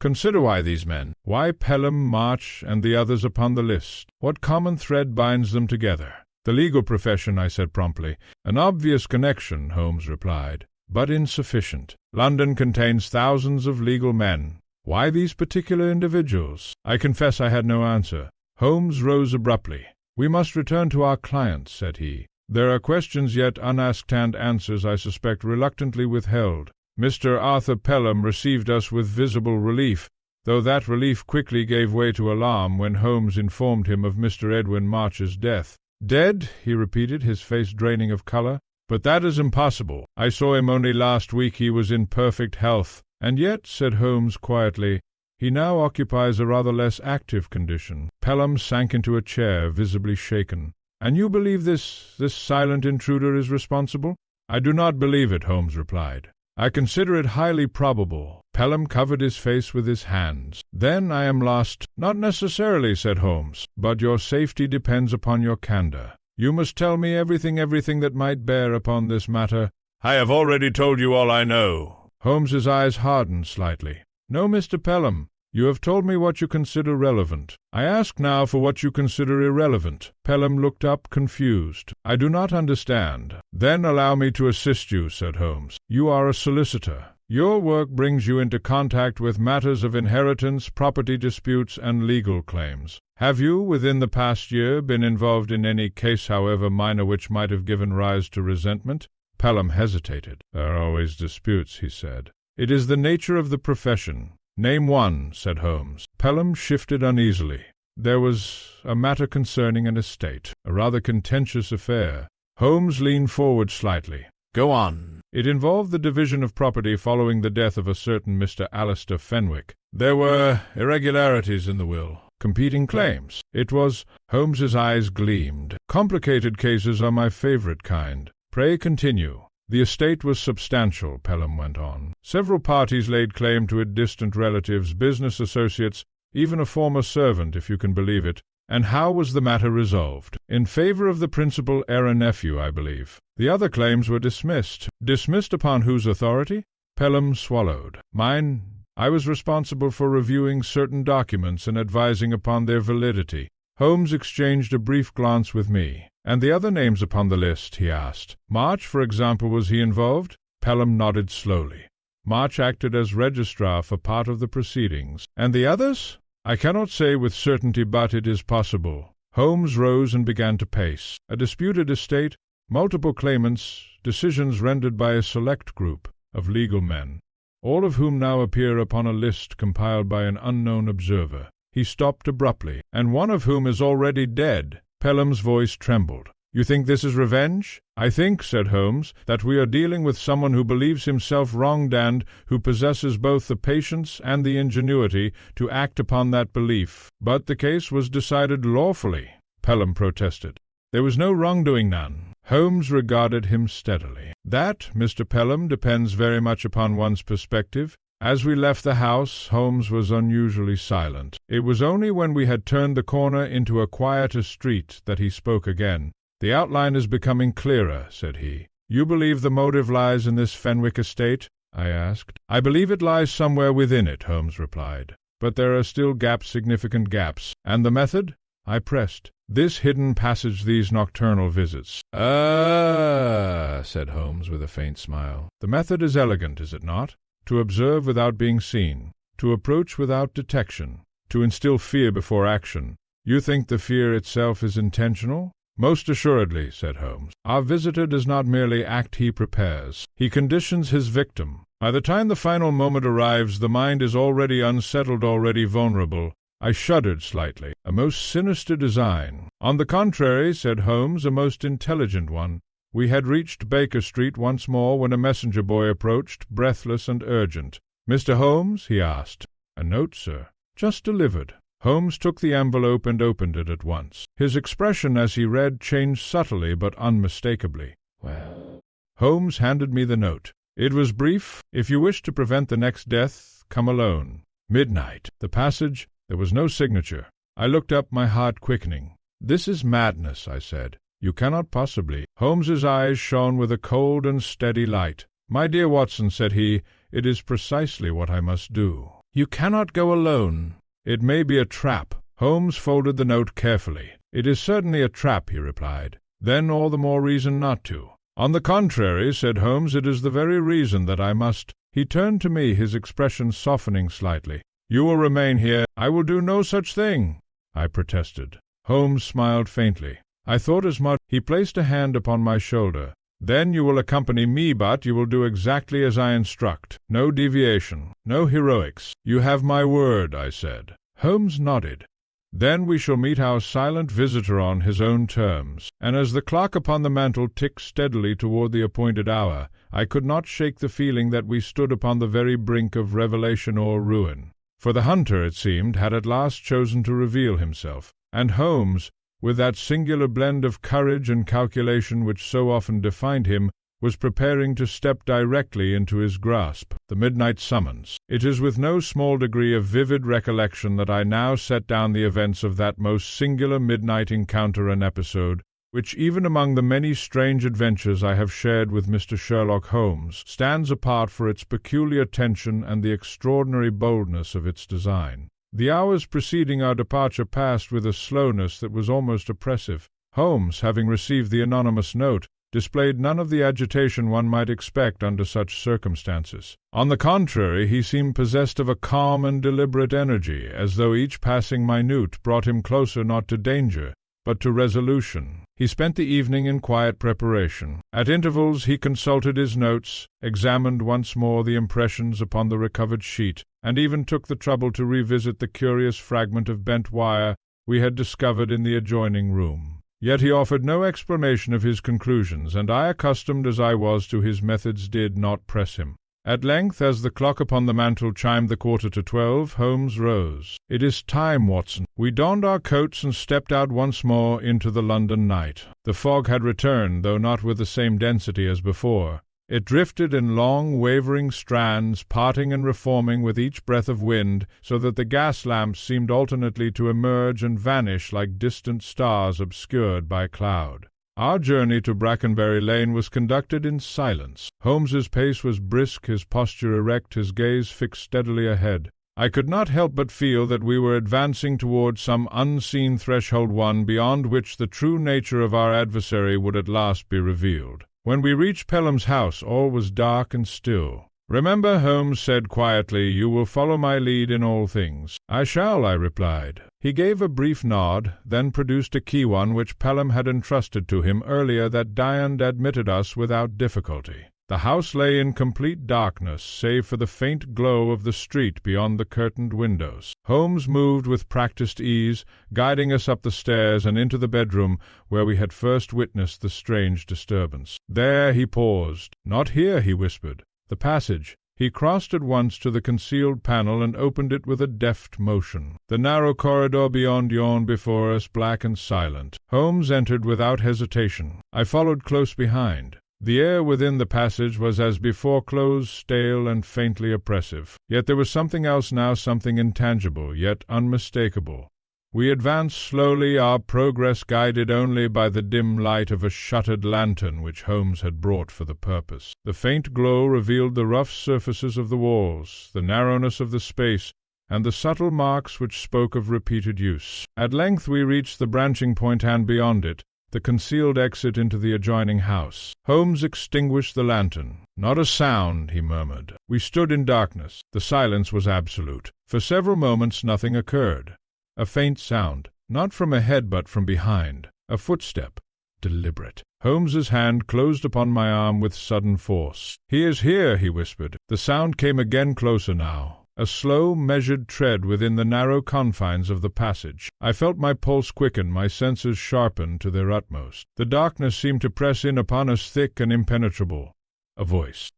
"Consider why these men, why Pelham, March, and the others upon the list. What common thread binds them together?" "The legal profession," I said promptly. "An obvious connection," Holmes replied, "but insufficient. London contains thousands of legal men. Why these particular individuals?" I confess I had no answer. Holmes rose abruptly. "We must return to our client," said he. There are questions yet unasked and answers, I suspect, reluctantly withheld. Mr. Arthur Pelham received us with visible relief, though that relief quickly gave way to alarm when Holmes informed him of Mr. Edwin March's death. "Dead?" he repeated, his face draining of color. "But that is impossible. I saw him only last week. He was in perfect health." "And yet," said Holmes quietly, "he now occupies a rather less active condition." Pelham sank into a chair, visibly shaken. "And you believe this silent intruder is responsible?" "I do not believe it," Holmes replied. "I consider it highly probable." Pelham covered his face with his hands. "Then I am lost." "Not necessarily," said Holmes, "but your safety depends upon your candor. You must tell me everything that might bear upon this matter." "I have already told you all I know." Holmes's eyes hardened slightly. "No, Mr. Pelham. You have told me what you consider relevant. I ask now for what you consider irrelevant." Pelham looked up, confused. "I do not understand." "Then allow me to assist you," said Holmes. "You are a solicitor. Your work brings you into contact with matters of inheritance, property disputes, and legal claims. Have you, within the past year, been involved in any case, however minor, which might have given rise to resentment?" Pelham hesitated. "There are always disputes," he said. "It is the nature of the profession." "Name one," said Holmes. Pelham shifted uneasily. "There was a matter concerning an estate, a rather contentious affair." Holmes leaned forward slightly. "Go on." "It involved the division of property following the death of a certain Mr. Alistair Fenwick. There were irregularities in the will, competing claims. It was—" Holmes's eyes gleamed. "Complicated cases are my favorite kind. Pray continue." "The estate was substantial," Pelham went on. "Several parties laid claim to it, distant relatives, business associates, even a former servant, if you can believe it. And how was the matter resolved? In favor of the principal heir-nephew, I believe. The other claims were dismissed." "Dismissed upon whose authority?" Pelham swallowed. "Mine. I was responsible for reviewing certain documents and advising upon their validity." Holmes exchanged a brief glance with me. "And the other names upon the list?" he asked. "March, for example, was he involved?" Pelham nodded slowly. "March acted as registrar for part of the proceedings." "And the others?" "I cannot say with certainty, but it is possible." Holmes rose and began to pace. "A disputed estate, multiple claimants, decisions rendered by a select group of legal men, all of whom now appear upon a list compiled by an unknown observer." He stopped abruptly. "And one of whom is already dead." Pelham's voice trembled. "You think this is revenge?" "I think," said Holmes, "that we are dealing with someone who believes himself wronged and who possesses both the patience and the ingenuity to act upon that belief." "But the case was decided lawfully," Pelham protested. "There was no wrongdoing, none." Holmes regarded him steadily. "That, Mr. Pelham, depends very much upon one's perspective." As we left the house, Holmes was unusually silent. It was only when we had turned the corner into a quieter street that he spoke again. "The outline is becoming clearer," said he. "You believe the motive lies in this Fenwick estate?" I asked. "I believe it lies somewhere within it," Holmes replied. "But there are still gaps, significant gaps." "And the method?" I pressed. "This hidden passage, these nocturnal visits." "Ah," said Holmes with a faint smile. "The method is elegant, is it not? To observe without being seen, to approach without detection, to instill fear before action. You think the fear itself is intentional?" "Most assuredly," said Holmes. "Our visitor does not merely act, he prepares. He conditions his victim. By the time the final moment arrives, the mind is already unsettled, already vulnerable." I shuddered slightly. "A most sinister design." "On the contrary," said Holmes, "a most intelligent one." We had reached Baker Street once more when a messenger boy approached, breathless and urgent. "Mr. Holmes?" he asked. "A note, sir." "Just delivered." Holmes took the envelope and opened it at once. His expression as he read changed subtly but unmistakably. "Well?" Holmes handed me the note. It was brief. "If you wish to prevent the next death, come alone. Midnight." The passage, there was no signature. I looked up, my heart quickening. "This is madness," I said. "You cannot possibly." Holmes's eyes shone with a cold and steady light. "My dear Watson," said he, "it is precisely what I must do." "You cannot go alone." "It may be a trap." Holmes folded the note carefully. "It is certainly a trap," he replied. "Then all the more reason not to." "On the contrary," said Holmes, "it is the very reason that I must." He turned to me, his expression softening slightly. "You will remain here." "I will do no such thing," I protested. Holmes smiled faintly. I thought as much. He placed a hand upon my shoulder. Then you will accompany me, but you will do exactly as I instruct. No deviation, no heroics. You have my word, I said. Holmes nodded. Then we shall meet our silent visitor on his own terms. And as the clock upon the mantel ticked steadily toward the appointed hour, I could not shake the feeling that we stood upon the very brink of revelation or ruin. For the hunter, it seemed, had at last chosen to reveal himself, and Holmes, with that singular blend of courage and calculation which so often defined him, was preparing to step directly into his grasp. The midnight summons. It is with no small degree of vivid recollection that I now set down the events of that most singular midnight encounter and episode, which, even among the many strange adventures I have shared with Mr. Sherlock Holmes, stands apart for its peculiar tension and the extraordinary boldness of its design. The hours preceding our departure passed with a slowness that was almost oppressive. Holmes, having received the anonymous note, displayed none of the agitation one might expect under such circumstances. On the contrary, he seemed possessed of a calm and deliberate energy, as though each passing minute brought him closer not to danger, but to resolution. He spent the evening in quiet preparation. At intervals he consulted his notes, examined once more the impressions upon the recovered sheet, and even took the trouble to revisit the curious fragment of bent wire we had discovered in the adjoining room. Yet he offered no explanation of his conclusions, and I, accustomed as I was to his methods, did not press him. At length, as the clock upon the mantel chimed the 12:15, Holmes rose. "It is time, Watson." We donned our coats and stepped out once more into the London night. The fog had returned, though not with the same density as before. It drifted in long, wavering strands, parting and reforming with each breath of wind, so that the gas lamps seemed alternately to emerge and vanish like distant stars obscured by cloud. Our journey to Brackenbury Lane was conducted in silence. Holmes's pace was brisk, his posture erect, his gaze fixed steadily ahead. I could not help but feel that we were advancing toward some unseen threshold, one beyond which the true nature of our adversary would at last be revealed. When we reached Pelham's house, all was dark and still. "Remember," Holmes said quietly, "you will follow my lead in all things." "I shall," I replied. He gave a brief nod, then produced a key one which Pelham had entrusted to him earlier that Diane admitted us without difficulty. The house lay in complete darkness, save for the faint glow of the street beyond the curtained windows. Holmes moved with practised ease, guiding us up the stairs and into the bedroom where we had first witnessed the strange disturbance. There he paused. "Not here," he whispered. "The passage." He crossed at once to the concealed panel and opened it with a deft motion. The narrow corridor beyond yawned before us, black and silent. Holmes entered without hesitation. I followed close behind. The air within the passage was as before close, stale, and faintly oppressive. Yet there was something else now, something intangible, yet unmistakable. We advanced slowly, our progress guided only by the dim light of a shuttered lantern which Holmes had brought for the purpose. The faint glow revealed the rough surfaces of the walls, the narrowness of the space, and the subtle marks which spoke of repeated use. At length we reached the branching point, and beyond it, the concealed exit into the adjoining house. Holmes extinguished the lantern. "Not a sound," he murmured. We stood in darkness. The silence was absolute. For several moments nothing occurred. A faint sound, not from ahead but from behind. A footstep, deliberate. Holmes's hand closed upon my arm with sudden force. "He is here," he whispered. The sound came again, closer now. A slow, measured tread within the narrow confines of the passage. I felt my pulse quicken, my senses sharpen to their utmost. The darkness seemed to press in upon us thick and impenetrable. A voice.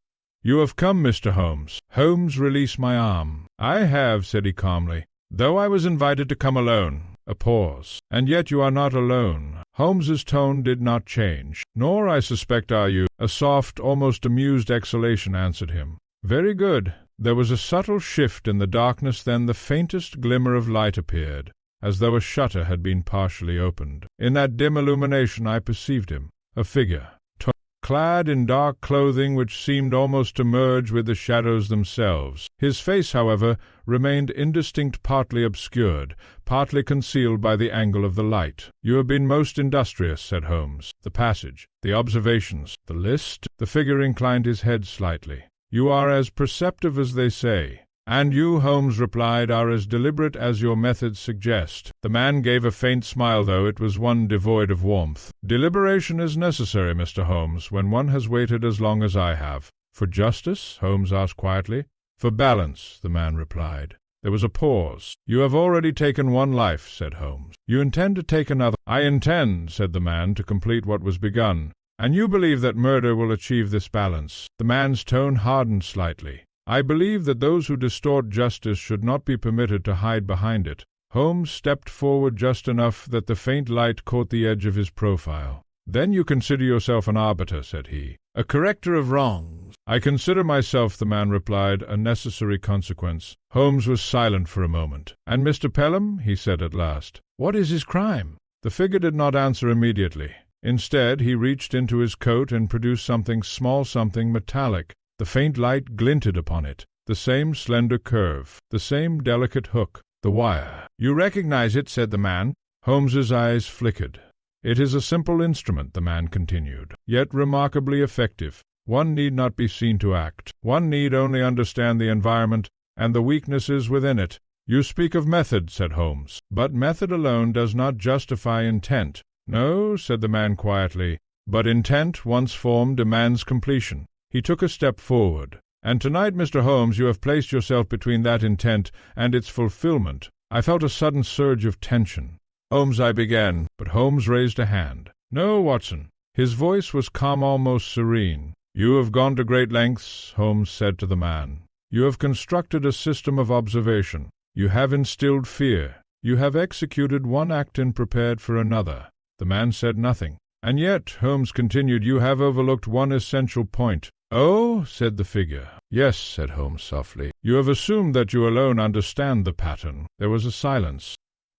"You have come, Mr. Holmes." Holmes released my arm. "I have," said he calmly, "though I was invited to come alone." A pause. "And yet you are not alone." Holmes's tone did not change. "Nor, I suspect, are you." A soft, almost amused exhalation answered him. "Very good." There was a subtle shift in the darkness, then the faintest glimmer of light appeared, as though a shutter had been partially opened. In that dim illumination I perceived him, a figure, clad in dark clothing which seemed almost to merge with the shadows themselves. His face, however, remained indistinct, partly obscured, partly concealed by the angle of the light. "You have been most industrious," said Holmes. "The passage, the observations, the list." The figure inclined his head slightly. "You are as perceptive as they say." "And you," Holmes replied, "are as deliberate as your methods suggest." The man gave a faint smile, though it was one devoid of warmth. "Deliberation is necessary, Mr. Holmes, when one has waited as long as I have." "For justice?" Holmes asked quietly. "For balance," the man replied. There was a pause. "You have already taken one life," said Holmes. "You intend to take another?" "I intend," said the man, "to complete what was begun." "And you believe that murder will achieve this balance?" The man's tone hardened slightly. "I believe that those who distort justice should not be permitted to hide behind it." Holmes stepped forward just enough that the faint light caught the edge of his profile. "Then you consider yourself an arbiter," said he, "a corrector of wrongs." "I consider myself," the man replied, "a necessary consequence." Holmes was silent for a moment. "And Mr. Pelham?" he said at last. "What is his crime?" The figure did not answer immediately. Instead, he reached into his coat and produced something small, something metallic. The faint light glinted upon it. The same slender curve, the same delicate hook, the wire. "You recognize it," said the man. Holmes's eyes flickered. "It is a simple instrument," the man continued, "yet remarkably effective. One need not be seen to act. One need only understand the environment and the weaknesses within it." "You speak of method," said Holmes, "but method alone does not justify intent." "No," said the man quietly, "but intent, once formed, demands completion." He took a step forward. "And tonight, Mr. Holmes, you have placed yourself between that intent and its fulfillment." I felt a sudden surge of tension. "Holmes," I began, but Holmes raised a hand. "No, Watson." His voice was calm, almost serene. "You have gone to great lengths," Holmes said to the man. "You have constructed a system of observation. You have instilled fear. You have executed one act and prepared for another." The man said nothing. "And yet," Holmes continued, "you have overlooked one essential point." "Oh?" said the figure. "Yes," said Holmes softly. "You have assumed that you alone understand the pattern." There was a silence.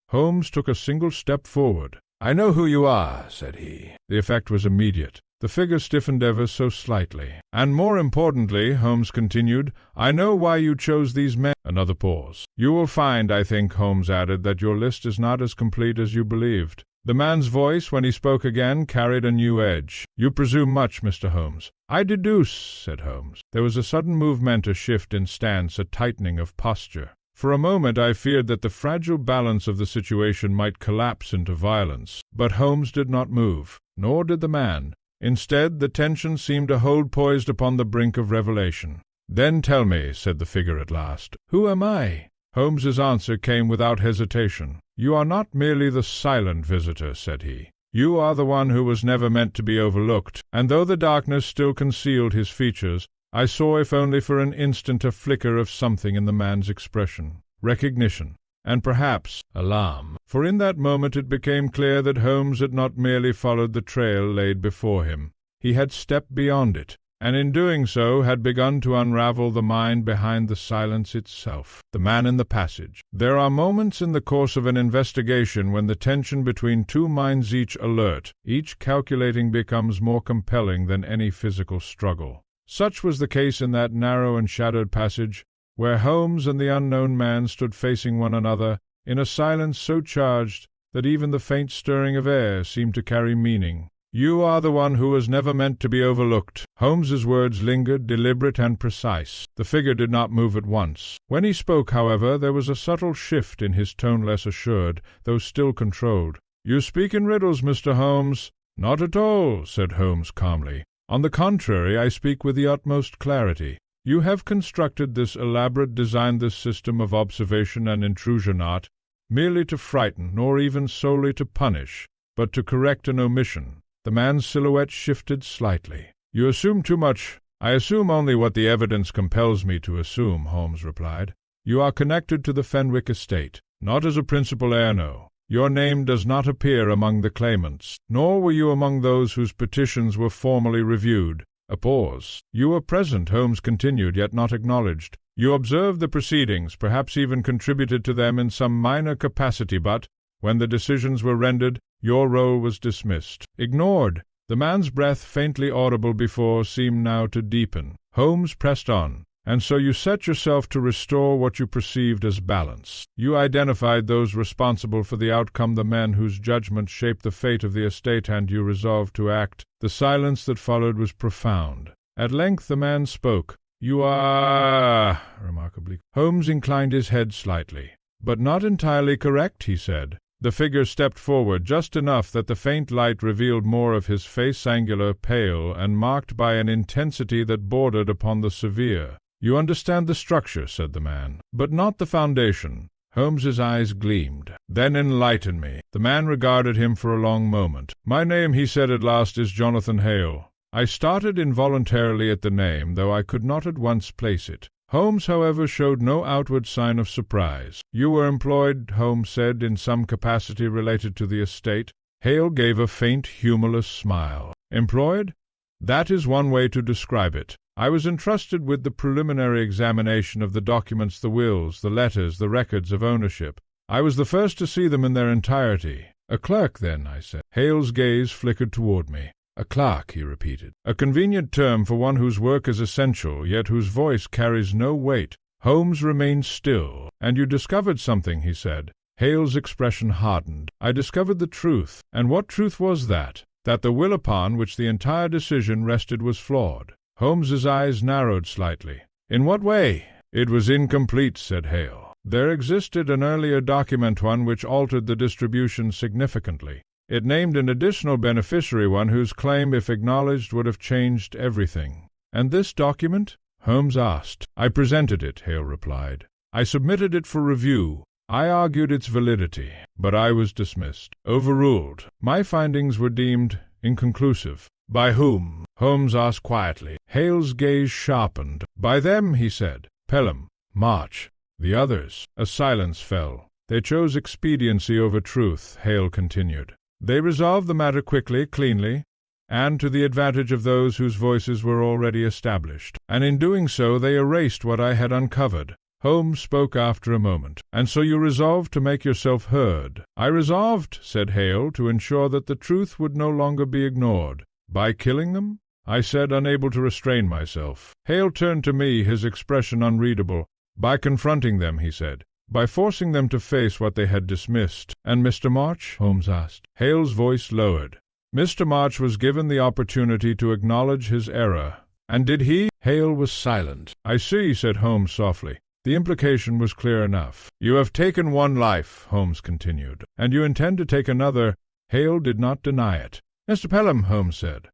Holmes took a single step forward. "I know who you are," said he. The effect was immediate. The figure stiffened ever so slightly. "And more importantly," Holmes continued, "I know why you chose these men." Another pause. "You will find, I think," Holmes added, "that your list is not as complete as you believed." The man's voice, when he spoke again, carried a new edge. "You presume much, Mr. Holmes." "I deduce," said Holmes. There was a sudden movement, a shift in stance, a tightening of posture. For a moment I feared that the fragile balance of the situation might collapse into violence. But Holmes did not move, nor did the man. Instead, the tension seemed to hold poised upon the brink of revelation. "Then tell me," said the figure at last, "who am I?" Holmes's answer came without hesitation. "You are not merely the silent visitor," said he. "You are the one who was never meant to be overlooked." And though the darkness still concealed his features, I saw, if only for an instant, a flicker of something in the man's expression. Recognition, and perhaps alarm. For in that moment it became clear that Holmes had not merely followed the trail laid before him. He had stepped beyond it, and in doing so had begun to unravel the mind behind the silence itself. The man in the passage. There are moments in the course of an investigation when the tension between two minds, each alert, each calculating, becomes more compelling than any physical struggle. Such was the case in that narrow and shadowed passage, where Holmes and the unknown man stood facing one another, in a silence so charged that even the faint stirring of air seemed to carry meaning. "You are the one who was never meant to be overlooked." Holmes's words lingered, deliberate and precise. The figure did not move at once. When he spoke, however, there was a subtle shift in his tone, less assured, though still controlled. "You speak in riddles, Mr. Holmes." "Not at all," said Holmes calmly. "On the contrary, I speak with the utmost clarity. You have constructed this elaborate, designed this system of observation and intrusion not merely to frighten, nor even solely to punish, but to correct an omission." The man's silhouette shifted slightly. "You assume too much." "I assume only what the evidence compels me to assume," Holmes replied. "You are connected to the Fenwick estate, not as a principal heir, no. Your name does not appear among the claimants, nor were you among those whose petitions were formally reviewed." A pause. "You were present," Holmes continued, "yet not acknowledged. You observed the proceedings, perhaps even contributed to them in some minor capacity, but, when the decisions were rendered, your role was dismissed, ignored." The man's breath, faintly audible before, seemed now to deepen. Holmes pressed on. "And so you set yourself to restore what you perceived as balance. You identified those responsible for the outcome, the men whose judgment shaped the fate of the estate, and you resolved to act." The silence that followed was profound. At length the man spoke. You are remarkably. Holmes inclined his head slightly. But not entirely correct, he said. The figure stepped forward just enough that the faint light revealed more of his face, angular, pale, and marked by an intensity that bordered upon the severe. You understand the structure, said the man, but not the foundation. Holmes's eyes gleamed. Then enlighten me. The man regarded him for a long moment. My name, he said at last, is Jonathan Hale. I started involuntarily at the name, though I could not at once place it. Holmes, however, showed no outward sign of surprise. You were employed, Holmes said, in some capacity related to the estate. Hale gave a faint, humorless smile. Employed? That is one way to describe it. I was entrusted with the preliminary examination of the documents, the wills, the letters, the records of ownership. I was the first to see them in their entirety. A clerk, then, I said. Hale's gaze flickered toward me. A clerk, he repeated. A convenient term for one whose work is essential, yet whose voice carries no weight. Holmes remained still. And you discovered something, he said. Hale's expression hardened. I discovered the truth. And what truth was that? That the will upon which the entire decision rested was flawed. Holmes's eyes narrowed slightly. In what way? It was incomplete, said Hale. There existed an earlier document, one which altered the distribution significantly. It named an additional beneficiary, one whose claim, if acknowledged, would have changed everything. And this document? Holmes asked. I presented it, Hale replied. I submitted it for review. I argued its validity, but I was dismissed, overruled. My findings were deemed inconclusive. By whom? Holmes asked quietly. Hale's gaze sharpened. By them, he said. Pelham, March. The others. A silence fell. They chose expediency over truth, Hale continued. They resolved the matter quickly, cleanly, and to the advantage of those whose voices were already established. And in doing so they erased what I had uncovered. Holmes spoke after a moment. And so you resolved to make yourself heard. I resolved, said Hale, to ensure that the truth would no longer be ignored. By killing them? I said, unable to restrain myself. Hale turned to me, his expression unreadable. By confronting them, he said. By forcing them to face what they had dismissed. And Mr. March? Holmes asked. Hale's voice lowered. Mr. March was given the opportunity to acknowledge his error. And did he? Hale was silent. I see, said Holmes softly. The implication was clear enough. You have taken one life, Holmes continued, and you intend to take another. Hale did not deny it. Mr. Pelham, Holmes said.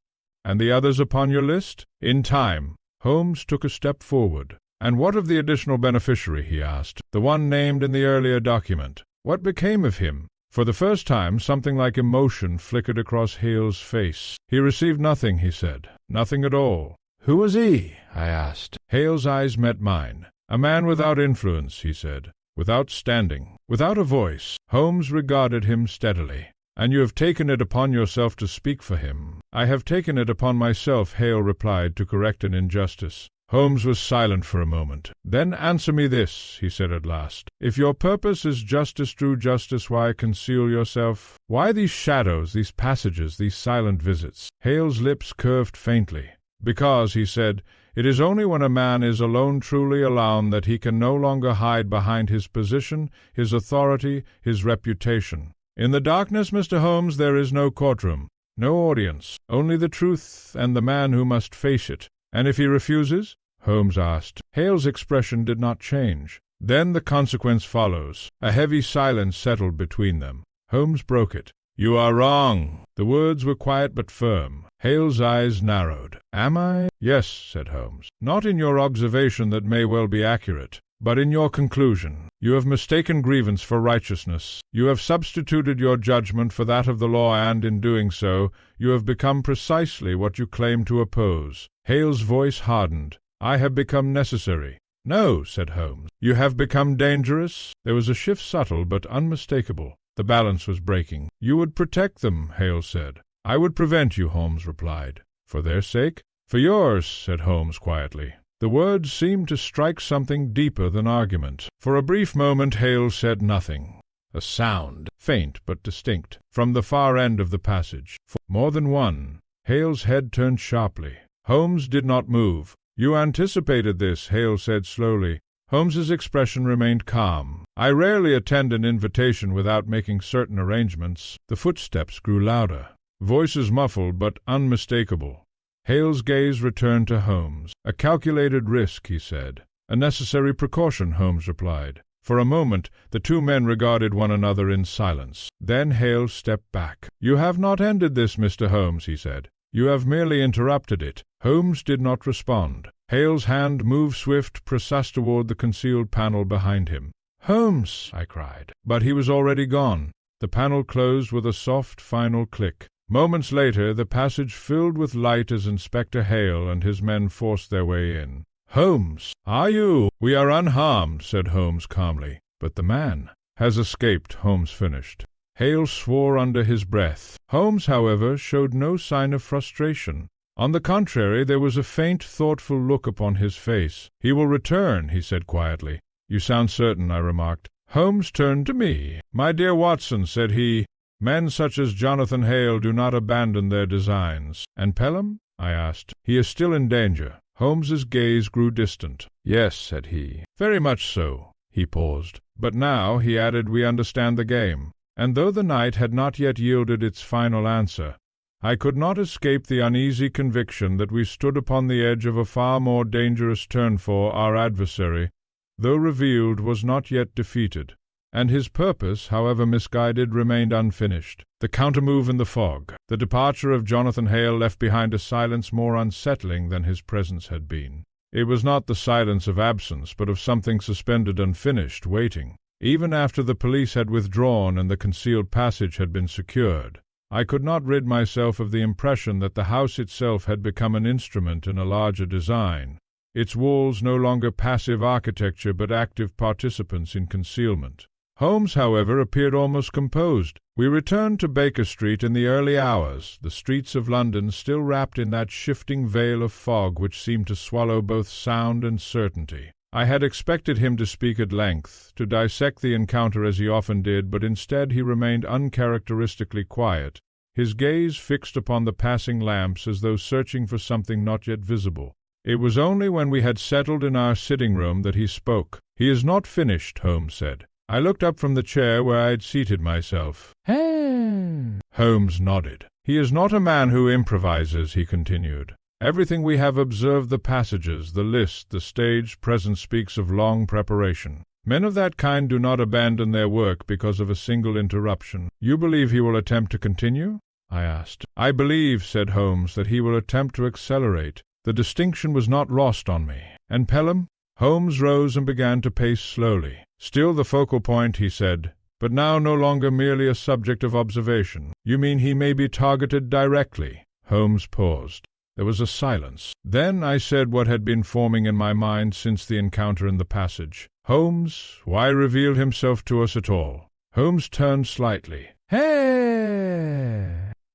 And the others upon your list? In time. Holmes took a step forward. And what of the additional beneficiary, he asked, the one named in the earlier document? What became of him? For the first time something like emotion flickered across Hale's face. He received nothing, he said. Nothing at all. Who was he? I asked. Hale's eyes met mine. A man without influence, he said, without standing, without a voice. Holmes regarded him steadily. And you have taken it upon yourself to speak for him. I have taken it upon myself, Hale replied, to correct an injustice. Holmes was silent for a moment. Then answer me this, he said at last. If your purpose is justice, true justice, why conceal yourself? Why these shadows, these passages, these silent visits? Hale's lips curved faintly. Because, he said, it is only when a man is alone, truly alone, that he can no longer hide behind his position, his authority, his reputation. In the darkness, Mr. Holmes, there is no courtroom, no audience, only the truth and the man who must face it. And if he refuses? Holmes asked. Hale's expression did not change. Then the consequence follows. A heavy silence settled between them. Holmes broke it. You are wrong. The words were quiet but firm. Hale's eyes narrowed. Am I? Yes, said Holmes. Not in your observation that may well be accurate, but in your conclusion. You have mistaken grievance for righteousness. You have substituted your judgment for that of the law, and in doing so, you have become precisely what you claim to oppose. Hale's voice hardened. I have become necessary. No, said Holmes. You have become dangerous? There was a shift subtle but unmistakable. The balance was breaking. You would protect them, Hale said. I would prevent you, Holmes replied. For their sake? For yours, said Holmes quietly. The words seemed to strike something deeper than argument. For a brief moment Hale said nothing. A sound, faint but distinct, from the far end of the passage. More than one. Hale's head turned sharply. Holmes did not move. You anticipated this, Hale said slowly. Holmes's expression remained calm. I rarely attend an invitation without making certain arrangements. The footsteps grew louder. Voices muffled but unmistakable. Hale's gaze returned to Holmes. "A calculated risk," he said. "A necessary precaution," Holmes replied. For a moment the two men regarded one another in silence. Then Hale stepped back. "You have not ended this, Mr. Holmes," he said. "You have merely interrupted it." Holmes did not respond. Hale's hand moved swift, precise toward the concealed panel behind him. "Holmes!" I cried. But he was already gone. The panel closed with a soft, final click. Moments later the passage filled with light as Inspector Hale and his men forced their way in. "Holmes, are you—" "We are unharmed," said Holmes calmly. "But the man—" "Has escaped," Holmes finished. Hale swore under his breath. Holmes, however, showed no sign of frustration. On the contrary, there was a faint, thoughtful look upon his face. "He will return," he said quietly. "You sound certain," I remarked. Holmes turned to me. "My dear Watson," said he, "men such as Jonathan Hale do not abandon their designs." "And Pelham?" I asked. "He is still in danger." Holmes's gaze grew distant. "Yes," said he. "Very much so." He paused. "But now," he added, "we understand the game." And though the night had not yet yielded its final answer, I could not escape the uneasy conviction that we stood upon the edge of a far more dangerous turn, for our adversary, though revealed, was not yet defeated, and his purpose, however misguided, remained unfinished. The countermove in the fog, the departure of Jonathan Hale left behind a silence more unsettling than his presence had been. It was not the silence of absence, but of something suspended, unfinished, waiting. Even after the police had withdrawn and the concealed passage had been secured, I could not rid myself of the impression that the house itself had become an instrument in a larger design, its walls no longer passive architecture but active participants in concealment. Holmes, however, appeared almost composed. We returned to Baker Street in the early hours, the streets of London still wrapped in that shifting veil of fog which seemed to swallow both sound and certainty. I had expected him to speak at length, to dissect the encounter as he often did, but instead he remained uncharacteristically quiet, his gaze fixed upon the passing lamps as though searching for something not yet visible. It was only when we had settled in our sitting-room that he spoke. "He is not finished," Holmes said. I looked up from the chair where I had seated myself. Holmes nodded. "He is not a man who improvises," he continued. "Everything we have observed, the passages, the list, the stage present, speaks of long preparation. Men of that kind do not abandon their work because of a single interruption. You believe he will attempt to continue?" I asked. "I believe," said Holmes, "that he will attempt to accelerate." The distinction was not lost on me. "And Pelham?" Holmes rose and began to pace slowly. "Still the focal point," he said, "but now no longer merely a subject of observation." "You mean he may be targeted directly?" Holmes paused. There was a silence. Then I said what had been forming in my mind since the encounter in the passage. "Holmes, why reveal himself to us at all?" Holmes turned slightly.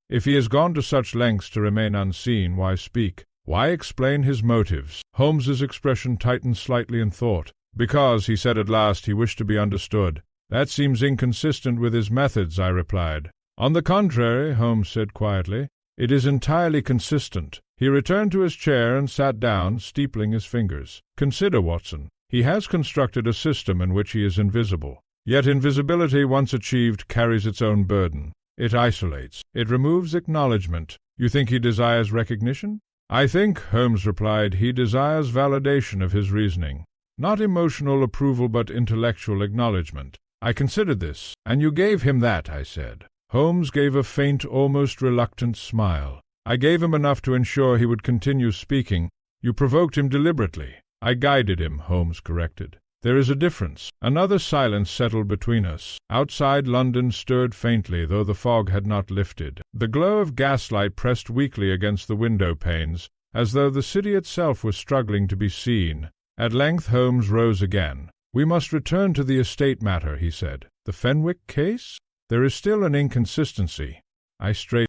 "If he has gone to such lengths to remain unseen, why speak? Why explain his motives?" Holmes's expression tightened slightly in thought. "Because," he said at last, "he wished to be understood." "That seems inconsistent with his methods," I replied. "On the contrary," Holmes said quietly, "it is entirely consistent." He returned to his chair and sat down, steepling his fingers. "Consider, Watson. He has constructed a system in which he is invisible. Yet invisibility, once achieved, carries its own burden. It isolates. It removes acknowledgment. You think he desires recognition?" "I think," Holmes replied, "he desires validation of his reasoning. Not emotional approval, but intellectual acknowledgment." I considered this. "And you gave him that?" I said. Holmes gave a faint, almost reluctant smile. "I gave him enough to ensure he would continue speaking. You provoked him deliberately." "I guided him," Holmes corrected. "There is a difference." Another silence settled between us. Outside, London stirred faintly, though the fog had not lifted. The glow of gaslight pressed weakly against the window panes, as though the city itself was struggling to be seen. At length Holmes rose again. "We must return to the estate matter," he said. "The Fenwick case? There is still an inconsistency."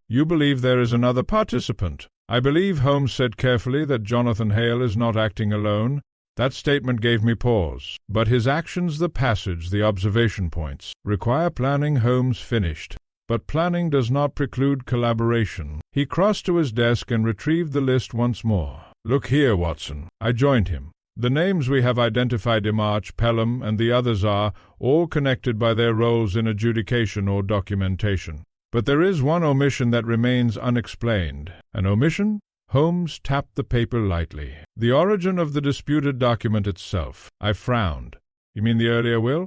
"You believe there is another participant?" "I believe," Holmes said carefully, "that Jonathan Hale is not acting alone." That statement gave me pause. "But his actions, the passage, the observation points, require planning," Holmes finished. "But planning does not preclude collaboration." He crossed to his desk and retrieved the list once more. "Look here, Watson." I joined him. "The names we have identified, March, Pelham, and the others are all connected by their roles in adjudication or documentation. But there is one omission that remains unexplained." "An omission?" Holmes tapped the paper lightly. "The origin of the disputed document itself." I frowned. "You mean the earlier will?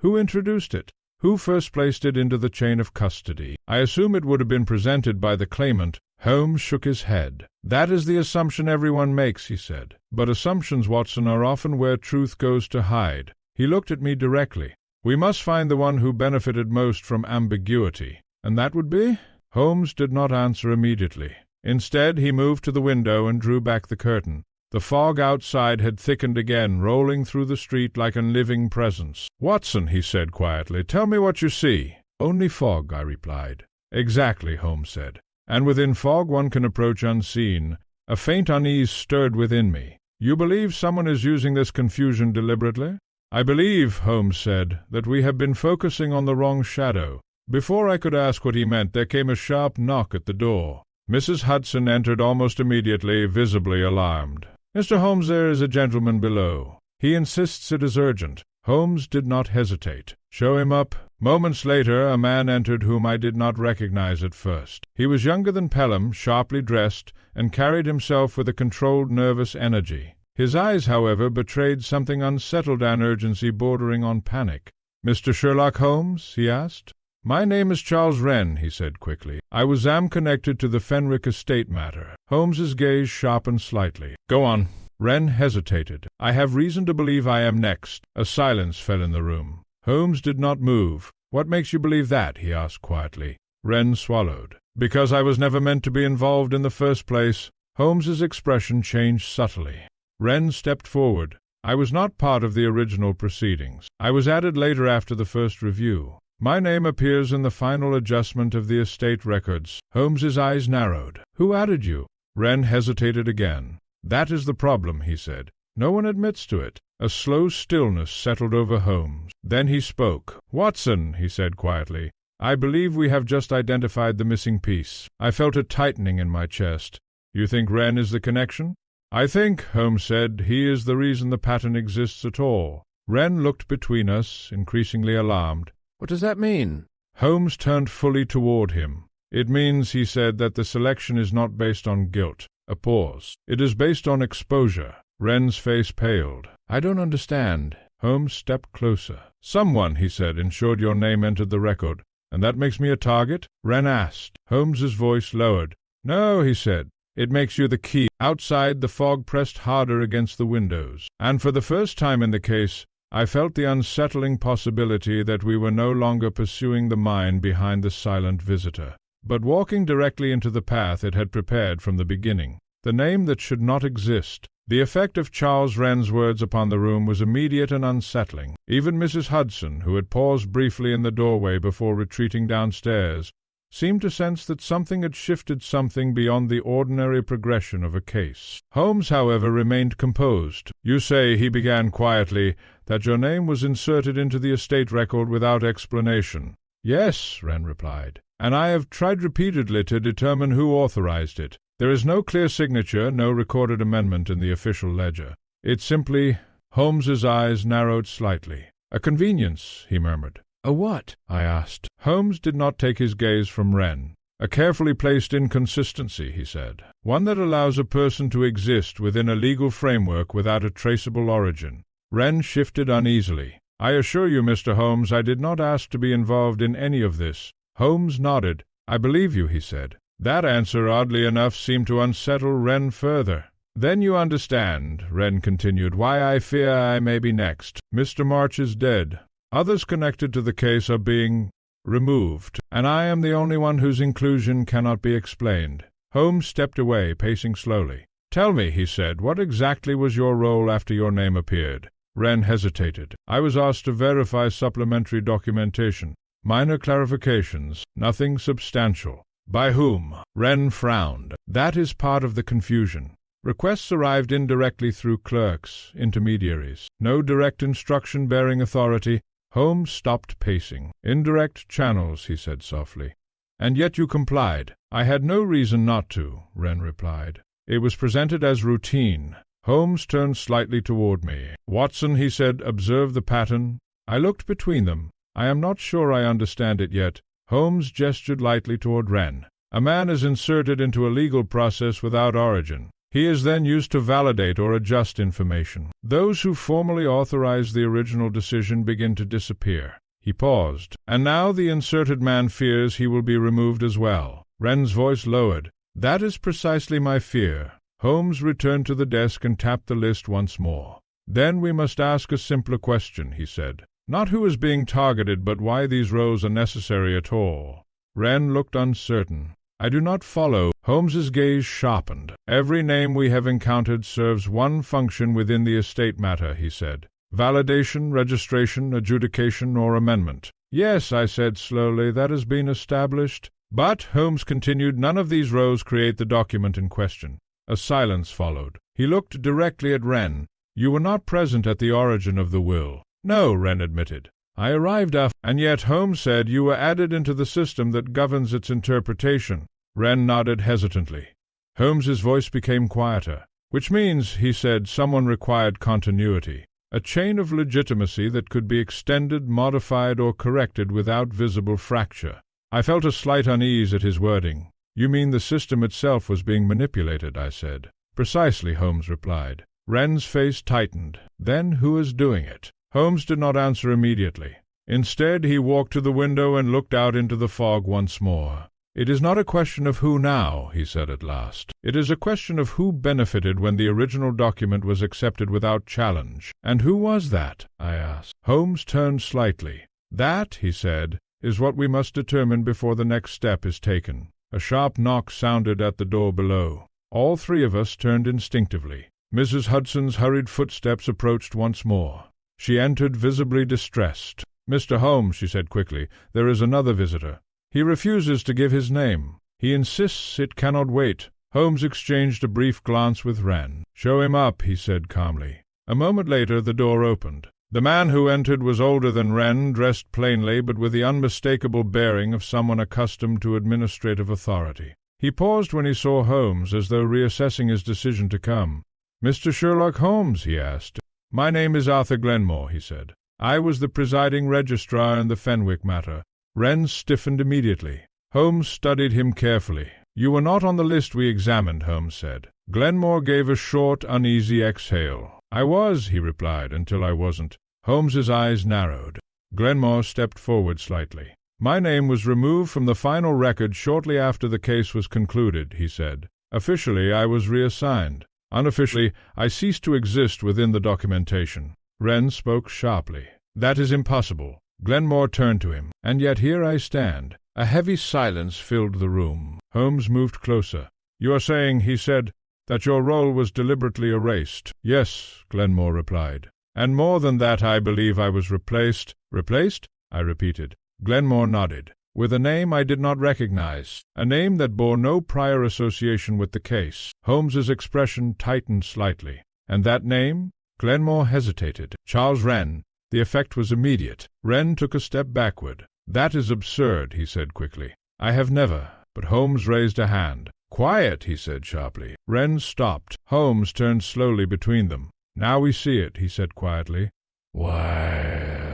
Who introduced it? Who first placed it into the chain of custody? I assume it would have been presented by the claimant." Holmes shook his head. "That is the assumption everyone makes," he said. "But assumptions, Watson, are often where truth goes to hide." He looked at me directly. "We must find the one who benefited most from ambiguity." "And that would be?" Holmes did not answer immediately. Instead, he moved to the window and drew back the curtain. The fog outside had thickened again, rolling through the street like a living presence. "Watson," he said quietly, "tell me what you see." "Only fog," I replied. "Exactly," Holmes said. "And within fog one can approach unseen." A faint unease stirred within me. "You believe someone is using this confusion deliberately?" "I believe," Holmes said, "that we have been focusing on the wrong shadow." Before I could ask what he meant, there came a sharp knock at the door. Mrs. Hudson entered almost immediately, visibly alarmed. "Mr. Holmes, there is a gentleman below. He insists it is urgent." Holmes did not hesitate. "Show him up." Moments later, a man entered whom I did not recognize at first. He was younger than Pelham, sharply dressed, and carried himself with a controlled, nervous energy. His eyes, however, betrayed something unsettled and urgency bordering on panic. "Mr. Sherlock Holmes?" he asked. "My name is Charles Wren," he said quickly. "I am connected to the Fenwick estate matter." Holmes's gaze sharpened slightly. "Go on." Wren hesitated. "I have reason to believe I am next." A silence fell in the room. Holmes did not move. "What makes you believe that?" he asked quietly. Wren swallowed. "Because I was never meant to be involved in the first place." Holmes's expression changed subtly. Wren stepped forward. "I was not part of the original proceedings. I was added later after the first review. My name appears in the final adjustment of the estate records." Holmes's eyes narrowed. "Who added you?" Wren hesitated again. "That is the problem," he said. "No one admits to it." A slow stillness settled over Holmes. Then he spoke. "Watson," he said quietly, "I believe we have just identified the missing piece." I felt a tightening in my chest. "You think Wren is the connection?" "I think," Holmes said, "he is the reason the pattern exists at all." Wren looked between us, increasingly alarmed. "What does that mean?" Holmes turned fully toward him. "It means," he said, "that the selection is not based on guilt." A pause. "It is based on exposure." Wren's face paled. "I don't understand." Holmes stepped closer. "Someone," he said, "ensured your name entered the record." "And that makes me a target?" Wren asked. Holmes's voice lowered. "No," he said. "It makes you the key." Outside, the fog pressed harder against the windows, and for the first time in the case, I felt the unsettling possibility that we were no longer pursuing the mind behind the silent visitor, but walking directly into the path it had prepared from the beginning. The name that should not exist. The effect of Charles Wren's words upon the room was immediate and unsettling. Even Mrs. Hudson, who had paused briefly in the doorway before retreating downstairs, seemed to sense that something had shifted something beyond the ordinary progression of a case. Holmes, however, remained composed. "You say," he began quietly, "that your name was inserted into the estate record without explanation." "Yes," Wren replied, "and I have tried repeatedly to determine who authorized it. There is no clear signature, no recorded amendment in the official ledger. It's simply—" Holmes's eyes narrowed slightly. "A convenience," he murmured. "A what?" I asked. Holmes did not take his gaze from Wren. "A carefully placed inconsistency," he said. "One that allows a person to exist within a legal framework without a traceable origin." Wren shifted uneasily. "I assure you, Mr. Holmes, I did not ask to be involved in any of this." Holmes nodded. "I believe you," he said. That answer, oddly enough, seemed to unsettle Wren further. "Then you understand," Wren continued, "why I fear I may be next. Mr. March is dead. Others connected to the case are being removed, and I am the only one whose inclusion cannot be explained." Holmes stepped away, pacing slowly. "Tell me," he said, "what exactly was your role after your name appeared?" Wren hesitated. "I was asked to verify supplementary documentation. Minor clarifications, nothing substantial." "By whom?" Wren frowned. "That is part of the confusion. Requests arrived indirectly through clerks, intermediaries. No direct instruction bearing authority." Holmes stopped pacing. "Indirect channels," he said softly. "And yet you complied." "I had no reason not to," Wren replied. "It was presented as routine." Holmes turned slightly toward me. "Watson," he said, "observe the pattern." I looked between them. "I am not sure I understand it yet." Holmes gestured lightly toward Wren. A man is inserted into a legal process without origin. He is then used to validate or adjust information. Those who formally authorize the original decision begin to disappear. He paused. And now the inserted man fears he will be removed as well. Wren's voice lowered. That is precisely my fear. Holmes returned to the desk and tapped the list once more. Then we must ask a simpler question, he said. Not who is being targeted, but why these rows are necessary at all. Wren looked uncertain. I do not follow. Holmes's gaze sharpened. Every name we have encountered serves one function within the estate matter, he said. Validation, registration, adjudication, or amendment. Yes, I said slowly, that has been established. But, Holmes continued, none of these rows create the document in question. A silence followed. He looked directly at Wren. You were not present at the origin of the will. No, Wren admitted. I arrived after, and yet Holmes said you were added into the system that governs its interpretation. Wren nodded hesitantly. Holmes's voice became quieter. Which means, he said, someone required continuity. A chain of legitimacy that could be extended, modified, or corrected without visible fracture. I felt a slight unease at his wording. You mean the system itself was being manipulated, I said. Precisely, Holmes replied. Wren's face tightened. Then who is doing it? Holmes did not answer immediately. Instead, he walked to the window and looked out into the fog once more. It is not a question of who now, he said at last. It is a question of who benefited when the original document was accepted without challenge. And who was that? I asked. Holmes turned slightly. That, he said, is what we must determine before the next step is taken. A sharp knock sounded at the door below. All three of us turned instinctively. Mrs. Hudson's hurried footsteps approached once more. She entered visibly distressed. Mr. Holmes, she said quickly, there is another visitor. He refuses to give his name. He insists it cannot wait. Holmes exchanged a brief glance with Wren. Show him up, he said calmly. A moment later the door opened. The man who entered was older than Wren, dressed plainly but with the unmistakable bearing of someone accustomed to administrative authority. He paused when he saw Holmes, as though reassessing his decision to come. Mr. Sherlock Holmes, he asked. My name is Arthur Glenmore, he said. I was the presiding registrar in the Fenwick matter. Wren stiffened immediately. Holmes studied him carefully. You were not on the list we examined, Holmes said. Glenmore gave a short, uneasy exhale. I was, he replied, until I wasn't. Holmes's eyes narrowed. Glenmore stepped forward slightly. My name was removed from the final record shortly after the case was concluded, he said. Officially, I was reassigned. Unofficially, I ceased to exist within the documentation. Wren spoke sharply. That is impossible. Glenmore turned to him. And yet here I stand. A heavy silence filled the room. Holmes moved closer. You are saying, he said, that your role was deliberately erased. Yes, Glenmore replied. And more than that, I believe I was replaced. Replaced? I repeated. Glenmore nodded. With a name I did not recognize, a name that bore no prior association with the case. Holmes's expression tightened slightly. And that name? Glenmore hesitated. Charles Wren. The effect was immediate. Wren took a step backward. That is absurd, he said quickly. I have never. But Holmes raised a hand. Quiet, he said sharply. Wren stopped. Holmes turned slowly between them. Now we see it, he said quietly. Why?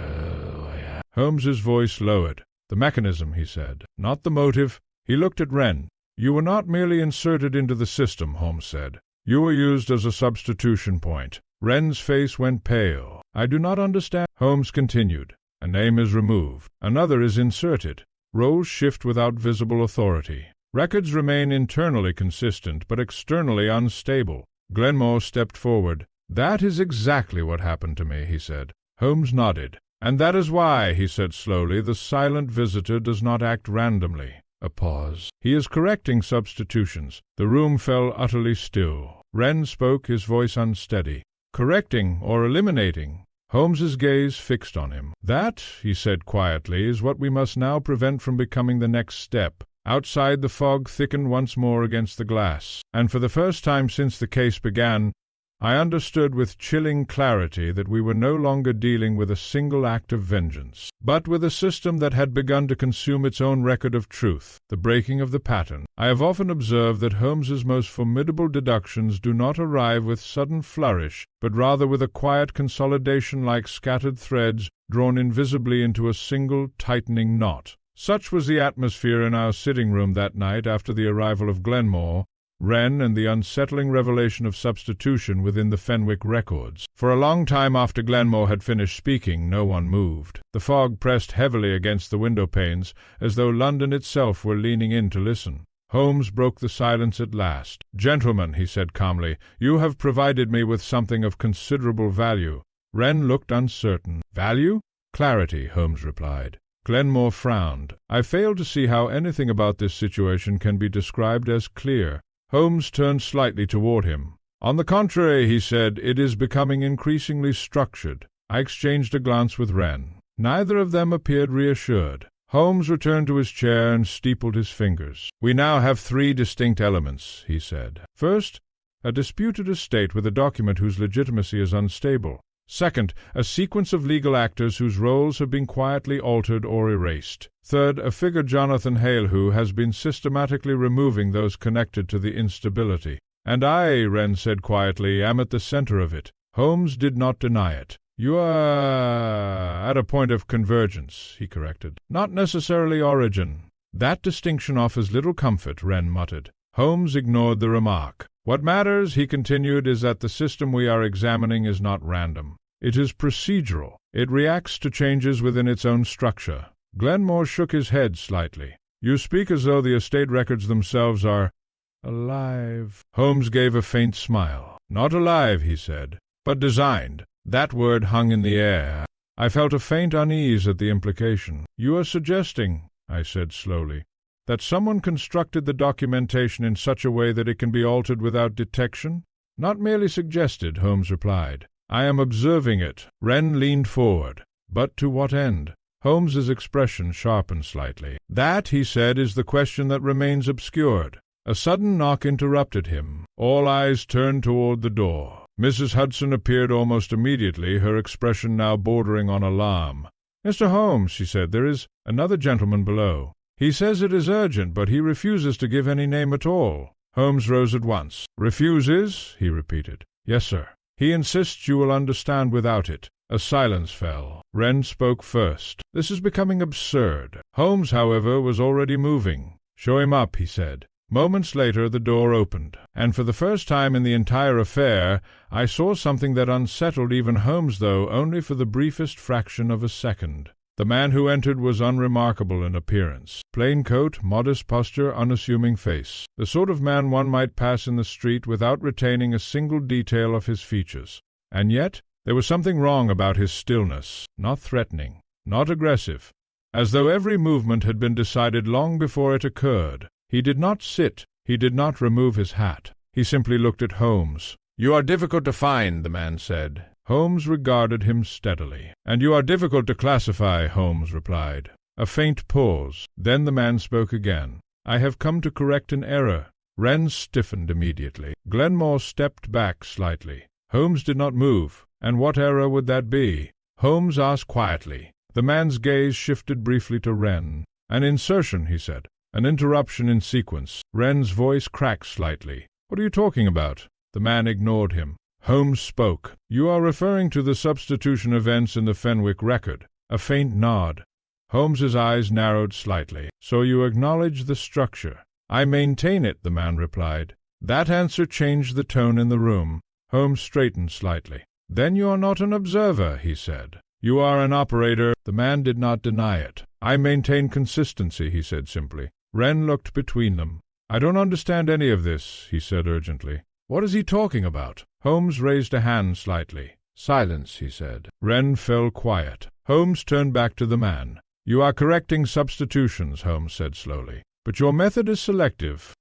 Holmes's voice lowered. The mechanism, he said, not the motive. He looked at Wren. You were not merely inserted into the system, Holmes said. You were used as a substitution point. Wren's face went pale. I do not understand. Holmes continued. A name is removed. Another is inserted. Roles shift without visible authority. Records remain internally consistent, but externally unstable. Glenmore stepped forward. That is exactly what happened to me, he said. Holmes nodded. And that is why, he said slowly, the silent visitor does not act randomly. A pause. He is correcting substitutions. The room fell utterly still. Wren spoke, his voice unsteady. Correcting or eliminating? Holmes's gaze fixed on him. That, he said quietly, is what we must now prevent from becoming the next step. Outside the fog thickened once more against the glass, and for the first time since the case began, I understood with chilling clarity that we were no longer dealing with a single act of vengeance, but with a system that had begun to consume its own record of truth, the breaking of the pattern. I have often observed that Holmes's most formidable deductions do not arrive with sudden flourish, but rather with a quiet consolidation like scattered threads drawn invisibly into a single tightening knot. Such was the atmosphere in our sitting-room that night after the arrival of Glenmore, Wren, and the unsettling revelation of substitution within the Fenwick records. For a long time after Glenmore had finished speaking, no one moved. The fog pressed heavily against the window-panes, as though London itself were leaning in to listen. Holmes broke the silence at last. "Gentlemen," he said calmly, "you have provided me with something of considerable value." Wren looked uncertain. "Value?" "Clarity," Holmes replied. Glenmore frowned. "I fail to see how anything about this situation can be described as clear." Holmes turned slightly toward him. "On the contrary," he said, "it is becoming increasingly structured." I exchanged a glance with Wren. Neither of them appeared reassured. Holmes returned to his chair and steepled his fingers. "We now have 3 distinct elements," he said. "First, a disputed estate with a document whose legitimacy is unstable. Second, a sequence of legal actors whose roles have been quietly altered or erased. Third, a figure, Jonathan Hale, who has been systematically removing those connected to the instability. And I," Wren said quietly, "am at the center of it." Holmes did not deny it. "You are at a point of convergence," he corrected. "Not necessarily origin." "That distinction offers little comfort," Wren muttered. Holmes ignored the remark. "What matters," he continued, "is that the system we are examining is not random. It is procedural. It reacts to changes within its own structure." Glenmore shook his head slightly. "You speak as though the estate records themselves are alive." Holmes gave a faint smile. "Not alive," he said, "but designed." That word hung in the air. I felt a faint unease at the implication. "You are suggesting," I said slowly, "that someone constructed the documentation in such a way that it can be altered without detection?" "Not merely suggested," Holmes replied. "I am observing it." Wren leaned forward. "But to what end?" Holmes's expression sharpened slightly. "That," he said, "is the question that remains obscured." A sudden knock interrupted him. All eyes turned toward the door. Mrs. Hudson appeared almost immediately, her expression now bordering on alarm. "Mr. Holmes," she said, "there is another gentleman below. He says it is urgent, but he refuses to give any name at all." Holmes rose at once. "Refuses?" he repeated. "Yes, sir. He insists you will understand without it." A silence fell. Wren spoke first. "This is becoming absurd." Holmes, however, was already moving. "Show him up," he said. Moments later the door opened, and for the first time in the entire affair I saw something that unsettled even Holmes, though only for the briefest fraction of a second. The man who entered was unremarkable in appearance. Plain coat, modest posture, unassuming face. The sort of man one might pass in the street without retaining a single detail of his features. And yet there was something wrong about his stillness, not threatening, not aggressive, as though every movement had been decided long before it occurred. He did not sit, he did not remove his hat. He simply looked at Holmes. "You are difficult to find," the man said. Holmes regarded him steadily. "And you are difficult to classify," Holmes replied. A faint pause. Then the man spoke again. "I have come to correct an error." Wren stiffened immediately. Glenmore stepped back slightly. Holmes did not move. "And what error would that be?" Holmes asked quietly. The man's gaze shifted briefly to Wren. "An insertion," he said. "An interruption in sequence." Wren's voice cracked slightly. "What are you talking about?" The man ignored him. Holmes spoke. "You are referring to the substitution events in the Fenwick record." A faint nod. Holmes's eyes narrowed slightly. "So you acknowledge the structure?" "I maintain it," the man replied. That answer changed the tone in the room. Holmes straightened slightly. "Then you are not an observer," he said. "You are an operator." The man did not deny it. "I maintain consistency," he said simply. Wren looked between them. "I don't understand any of this," he said urgently. "What is he talking about?" Holmes raised a hand slightly. "Silence," he said. Wren fell quiet. Holmes turned back to the man. "You are correcting substitutions," Holmes said slowly. "But your method is selective."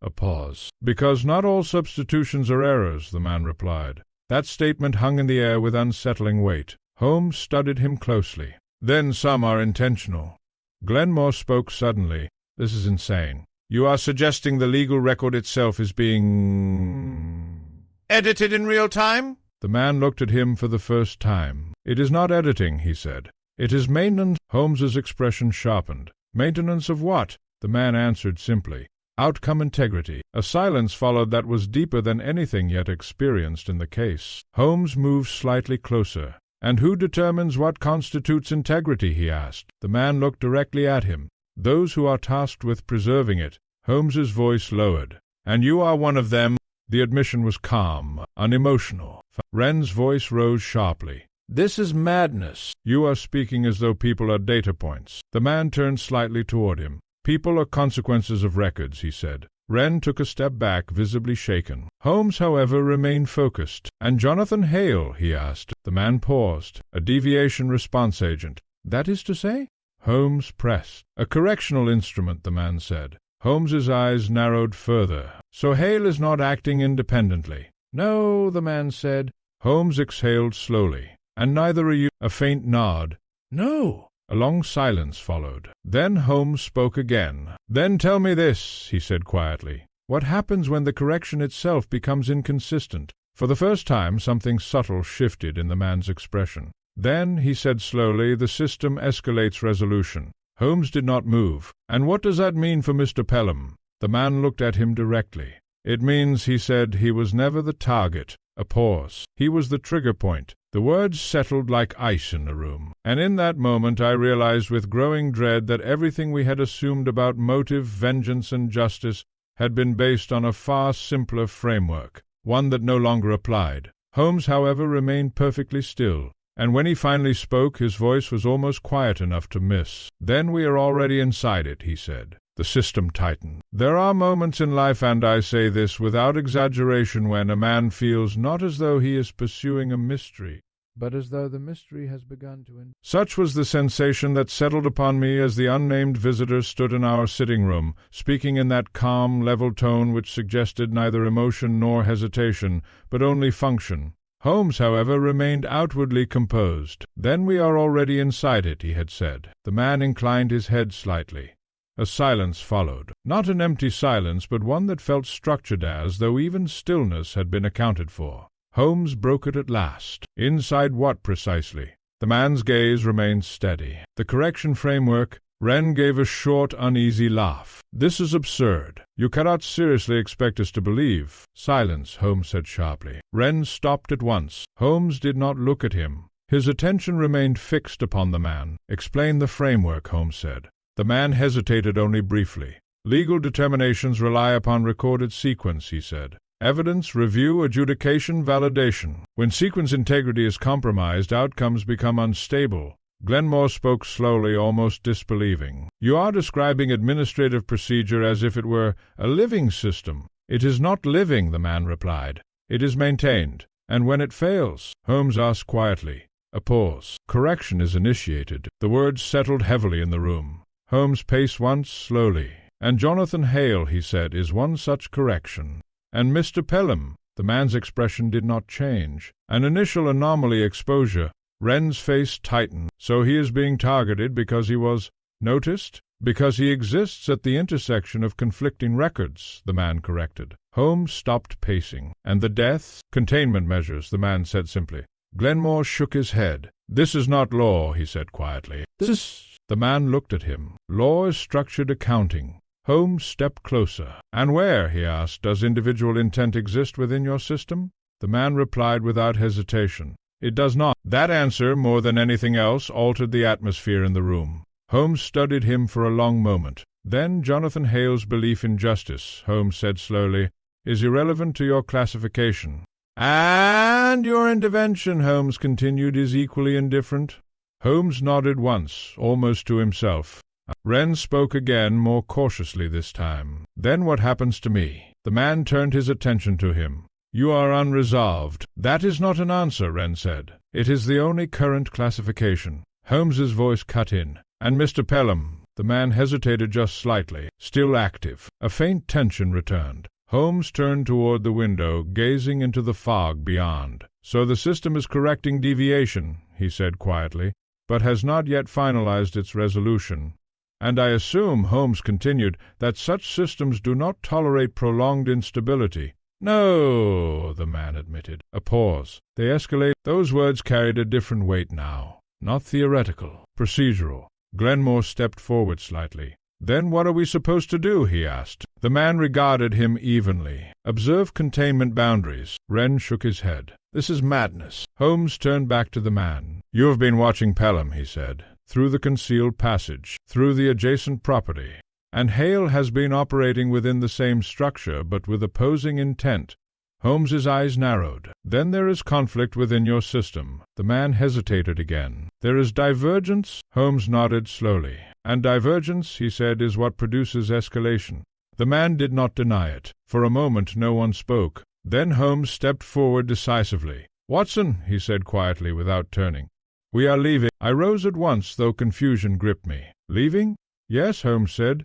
A pause. "Because not all substitutions are errors," the man replied. That statement hung in the air with unsettling weight. Holmes studied him closely. "Then some are intentional." Glenmore spoke suddenly. "This is insane. You are suggesting the legal record itself is being edited in real time?" The man looked at him for the first time. "It is not editing," he said. "It is maintenance." Holmes's expression sharpened. "Maintenance of what?" The man answered simply. "Outcome integrity." A silence followed that was deeper than anything yet experienced in the case. Holmes moved slightly closer. "And who determines what constitutes integrity?" he asked. The man looked directly at him. those who are tasked with preserving it. Holmes's voice lowered. And you are one of them? The admission was calm, unemotional. Wren's voice rose sharply. This is madness. You are speaking as though people are data points. The man turned slightly toward him. People are consequences of records, he said. Wren took a step back, visibly shaken. Holmes, however, remained focused. And Jonathan Hale, he asked. The man paused. A deviation response agent. That is to say? Holmes pressed. A correctional instrument, the man said. Holmes's eyes narrowed further. So Hale is not acting independently. No, the man said. Holmes exhaled slowly. And neither are you? A faint nod. No. A long silence followed. Then Holmes spoke again. Then tell me this, he said quietly. What happens when the correction itself becomes inconsistent? For the first time, something subtle shifted in the man's expression. Then, he said slowly, the system escalates resolution. Holmes did not move. And what does that mean for Mr. Pelham? The man looked at him directly. It means, he said, he was never the target. A pause. He was the trigger point. The words settled like ice in the room. And in that moment I realized with growing dread that everything we had assumed about motive, vengeance, and justice had been based on a far simpler framework, one that no longer applied. Holmes, however, remained perfectly still. And when he finally spoke, his voice was almost quiet enough to miss. Then we are already inside it, he said. The system tightened. There are moments in life, and I say this without exaggeration, when a man feels not as though he is pursuing a mystery, but as though the mystery has begun to end. Such was the sensation that settled upon me as the unnamed visitor stood in our sitting room, speaking in that calm, level tone which suggested neither emotion nor hesitation, but only function. Holmes, however, remained outwardly composed. Then we are already inside it, he had said. The man inclined his head slightly. A silence followed. Not an empty silence, but one that felt structured as though even stillness had been accounted for. Holmes broke it at last. Inside what precisely? The man's gaze remained steady. The correction framework. Wren gave a short, uneasy laugh. This is absurd. You cannot seriously expect us to believe. Silence, Holmes said sharply. Wren stopped at once. Holmes did not look at him. His attention remained fixed upon the man. Explain the framework, Holmes said. The man hesitated only briefly. Legal determinations rely upon recorded sequence, he said. Evidence, review, adjudication, validation. When sequence integrity is compromised, outcomes become unstable. Glenmore spoke slowly, almost disbelieving. You are describing administrative procedure as if it were a living system. It is not living, the man replied. It is maintained. And when it fails? Holmes asked quietly. A pause. Correction is initiated. The words settled heavily in the room. Holmes paced once slowly. And Jonathan Hale, he said, is one such correction. And Mr. Pelham. The man's expression did not change. An initial anomaly exposure. Wren's face tightened. So he is being targeted because he was noticed? Because he exists at the intersection of conflicting records, the man corrected. Holmes stopped pacing. And the deaths? Containment measures, the man said simply. Glenmore shook his head. This is not law, he said quietly. The man looked at him. Law is structured accounting. Holmes stepped closer. And where, he asked, does individual intent exist within your system? The man replied without hesitation. It does not. That answer, more than anything else, altered the atmosphere in the room. Holmes studied him for a long moment. Then Jonathan Hale's belief in justice, Holmes said slowly, is irrelevant to your classification. And your intervention, Holmes continued, is equally indifferent. Holmes nodded once, almost to himself. Wren spoke again, more cautiously this time. Then what happens to me? The man turned his attention to him. You are unresolved. That is not an answer, Wren said. It is the only current classification. Holmes's voice cut in. And Mr. Pelham? The man hesitated just slightly, still active. A faint tension returned. Holmes turned toward the window, gazing into the fog beyond. So the system is correcting deviation, he said quietly, but has not yet finalized its resolution. And I assume, Holmes continued, that such systems do not tolerate prolonged instability. No, the man admitted. A pause. They escalate. Those words carried a different weight now. Not theoretical, procedural. Glenmore stepped forward slightly. Then what are we supposed to do? He asked. The man regarded him evenly. Observe containment boundaries. Wren shook his head. This is madness. Holmes turned back to the man. You have been watching Pelham, he said. through the concealed passage, through the adjacent property. And Hale has been operating within the same structure, but with opposing intent. Holmes's eyes narrowed. Then there is conflict within your system. The man hesitated again. There is divergence? Holmes nodded slowly. And divergence, he said, is what produces escalation. The man did not deny it. For a moment no one spoke. Then Holmes stepped forward decisively. "Watson," he said quietly, without turning, "we are leaving." I rose at once, though confusion gripped me. "Leaving?" "Yes," Holmes said.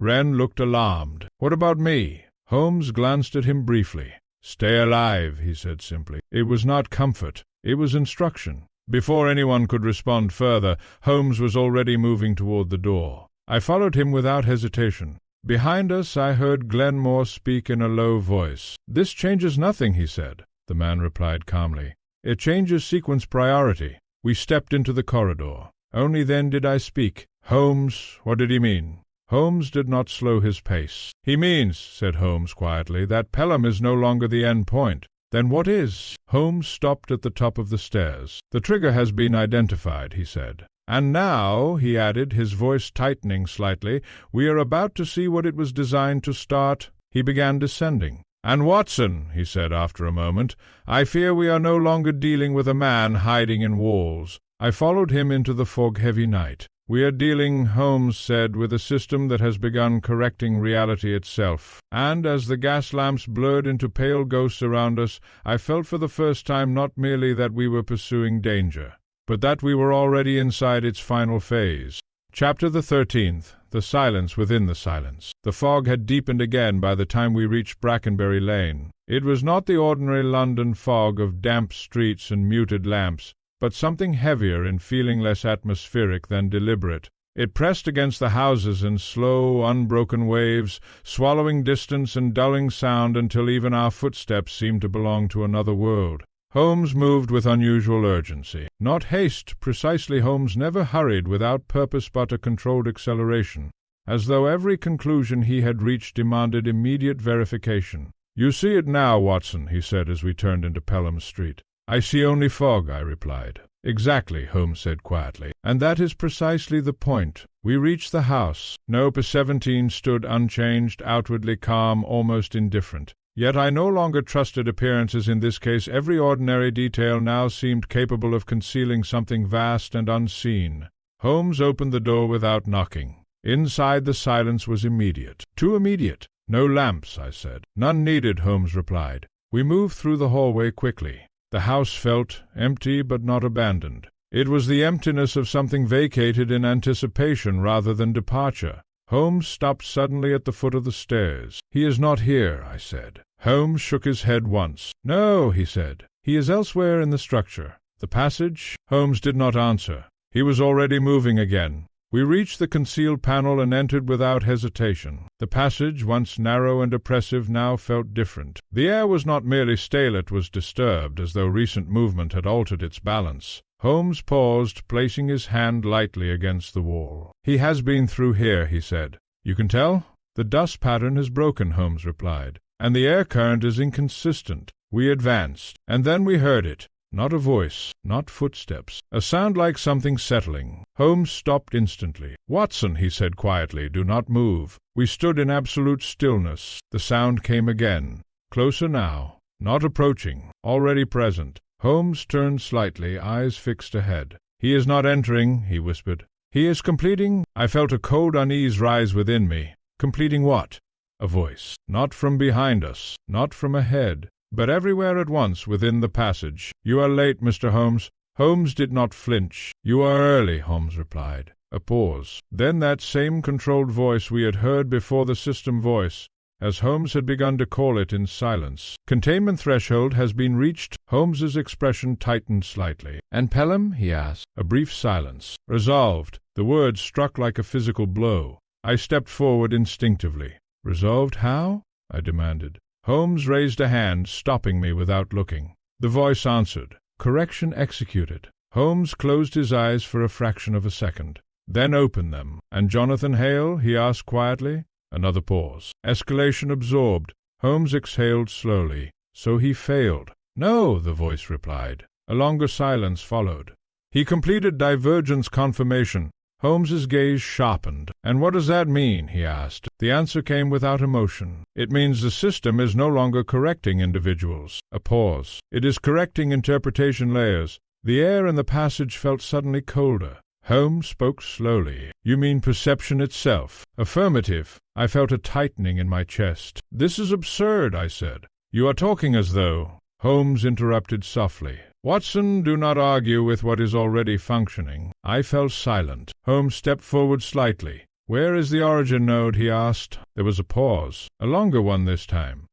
Wren looked alarmed. "What about me?" Holmes glanced at him briefly. "Stay alive," he said simply. It was not comfort. It was instruction. Before anyone could respond further, Holmes was already moving toward the door. I followed him without hesitation. Behind us I heard Glenmore speak in a low voice. "This changes nothing," he said. The man replied calmly. "It changes sequence priority." We stepped into the corridor. Only then did I speak. "Holmes, what did he mean?" Holmes did not slow his pace. "He means," said Holmes quietly, "that Pelham is no longer the end point." "Then what is?" Holmes stopped at the top of the stairs. "The trigger has been identified," he said. "And now," he added, his voice tightening slightly, "we are about to see what it was designed to start." He began descending. "And Watson," he said after a moment, "I fear we are no longer dealing with a man hiding in walls." I followed him into the fog-heavy night. "We are dealing," Holmes said, "with a system that has begun correcting reality itself." And as the gas lamps blurred into pale ghosts around us, I felt for the first time not merely that we were pursuing danger, but that we were already inside its final phase. Chapter the 13th. The silence within the silence. The fog had deepened again by the time we reached Brackenbury Lane. It was not the ordinary London fog of damp streets and muted lamps, but something heavier and feeling less atmospheric than deliberate. It pressed against the houses in slow, unbroken waves, swallowing distance and dulling sound until even our footsteps seemed to belong to another world. Holmes moved with unusual urgency. Not haste, precisely. Holmes never hurried without purpose but a controlled acceleration, as though every conclusion he had reached demanded immediate verification. "You see it now, Watson," he said as we turned into Pelham Street. "I see only fog," I replied. "Exactly," Holmes said quietly, "and that is precisely the point." We reached the house. No. 17 stood unchanged, outwardly calm, almost indifferent. Yet I no longer trusted appearances in this case. Every ordinary detail now seemed capable of concealing something vast and unseen. Holmes opened the door without knocking. Inside the silence was immediate. Too immediate. "No lamps," I said. "None needed," Holmes replied. We moved through the hallway quickly. The house felt empty but not abandoned. It was the emptiness of something vacated in anticipation rather than departure. Holmes stopped suddenly at the foot of the stairs. "He is not here," I said. Holmes shook his head once. "No," he said. "He is elsewhere in the structure." "The passage?" Holmes did not answer. He was already moving again. We reached the concealed panel and entered without hesitation. The passage, once narrow and oppressive, now felt different. The air was not merely stale, it was disturbed, as though recent movement had altered its balance. Holmes paused, placing his hand lightly against the wall. "He has been through here," he said. "You can tell?" "The dust pattern is broken," Holmes replied, "and the air current is inconsistent." We advanced, and then we heard it. Not a voice, not footsteps, a sound like something settling. Holmes stopped instantly. "Watson," he said quietly, "do not move." We stood in absolute stillness. The sound came again. Closer now. Not approaching, already present. Holmes turned slightly, eyes fixed ahead. "He is not entering," he whispered. "He is completing—" I felt a cold unease rise within me. Completing what? A voice. Not from behind us, not from ahead, but everywhere at once within the passage. "You are late, Mr. Holmes." Holmes did not flinch. "You are early," Holmes replied. A pause. Then that same controlled voice we had heard before, the system voice, as Holmes had begun to call it in silence. "Containment threshold has been reached." Holmes's expression tightened slightly. "And Pelham?" he asked. A brief silence. "Resolved." The words struck like a physical blow. I stepped forward instinctively. "Resolved how?" I demanded. Holmes raised a hand, stopping me without looking. The voice answered. "Correction executed." Holmes closed his eyes for a fraction of a second, then opened them. "And Jonathan Hale?" he asked quietly. Another pause. Escalation absorbed. Holmes exhaled slowly. "So he failed." "No," the voice replied. A longer silence followed. He completed divergence confirmation. Holmes's gaze sharpened. "And what does that mean?" he asked. The answer came without emotion. "It means the system is no longer correcting individuals." A pause. "It is correcting interpretation layers." The air in the passage felt suddenly colder. Holmes spoke slowly. "You mean perception itself?" "Affirmative." I felt a tightening in my chest. "This is absurd," I said. "You are talking as though—" Holmes interrupted softly. "Watson, do not argue with what is already functioning." I fell silent. Holmes stepped forward slightly. "Where is the origin node?" he asked. There was a pause, a longer one this time.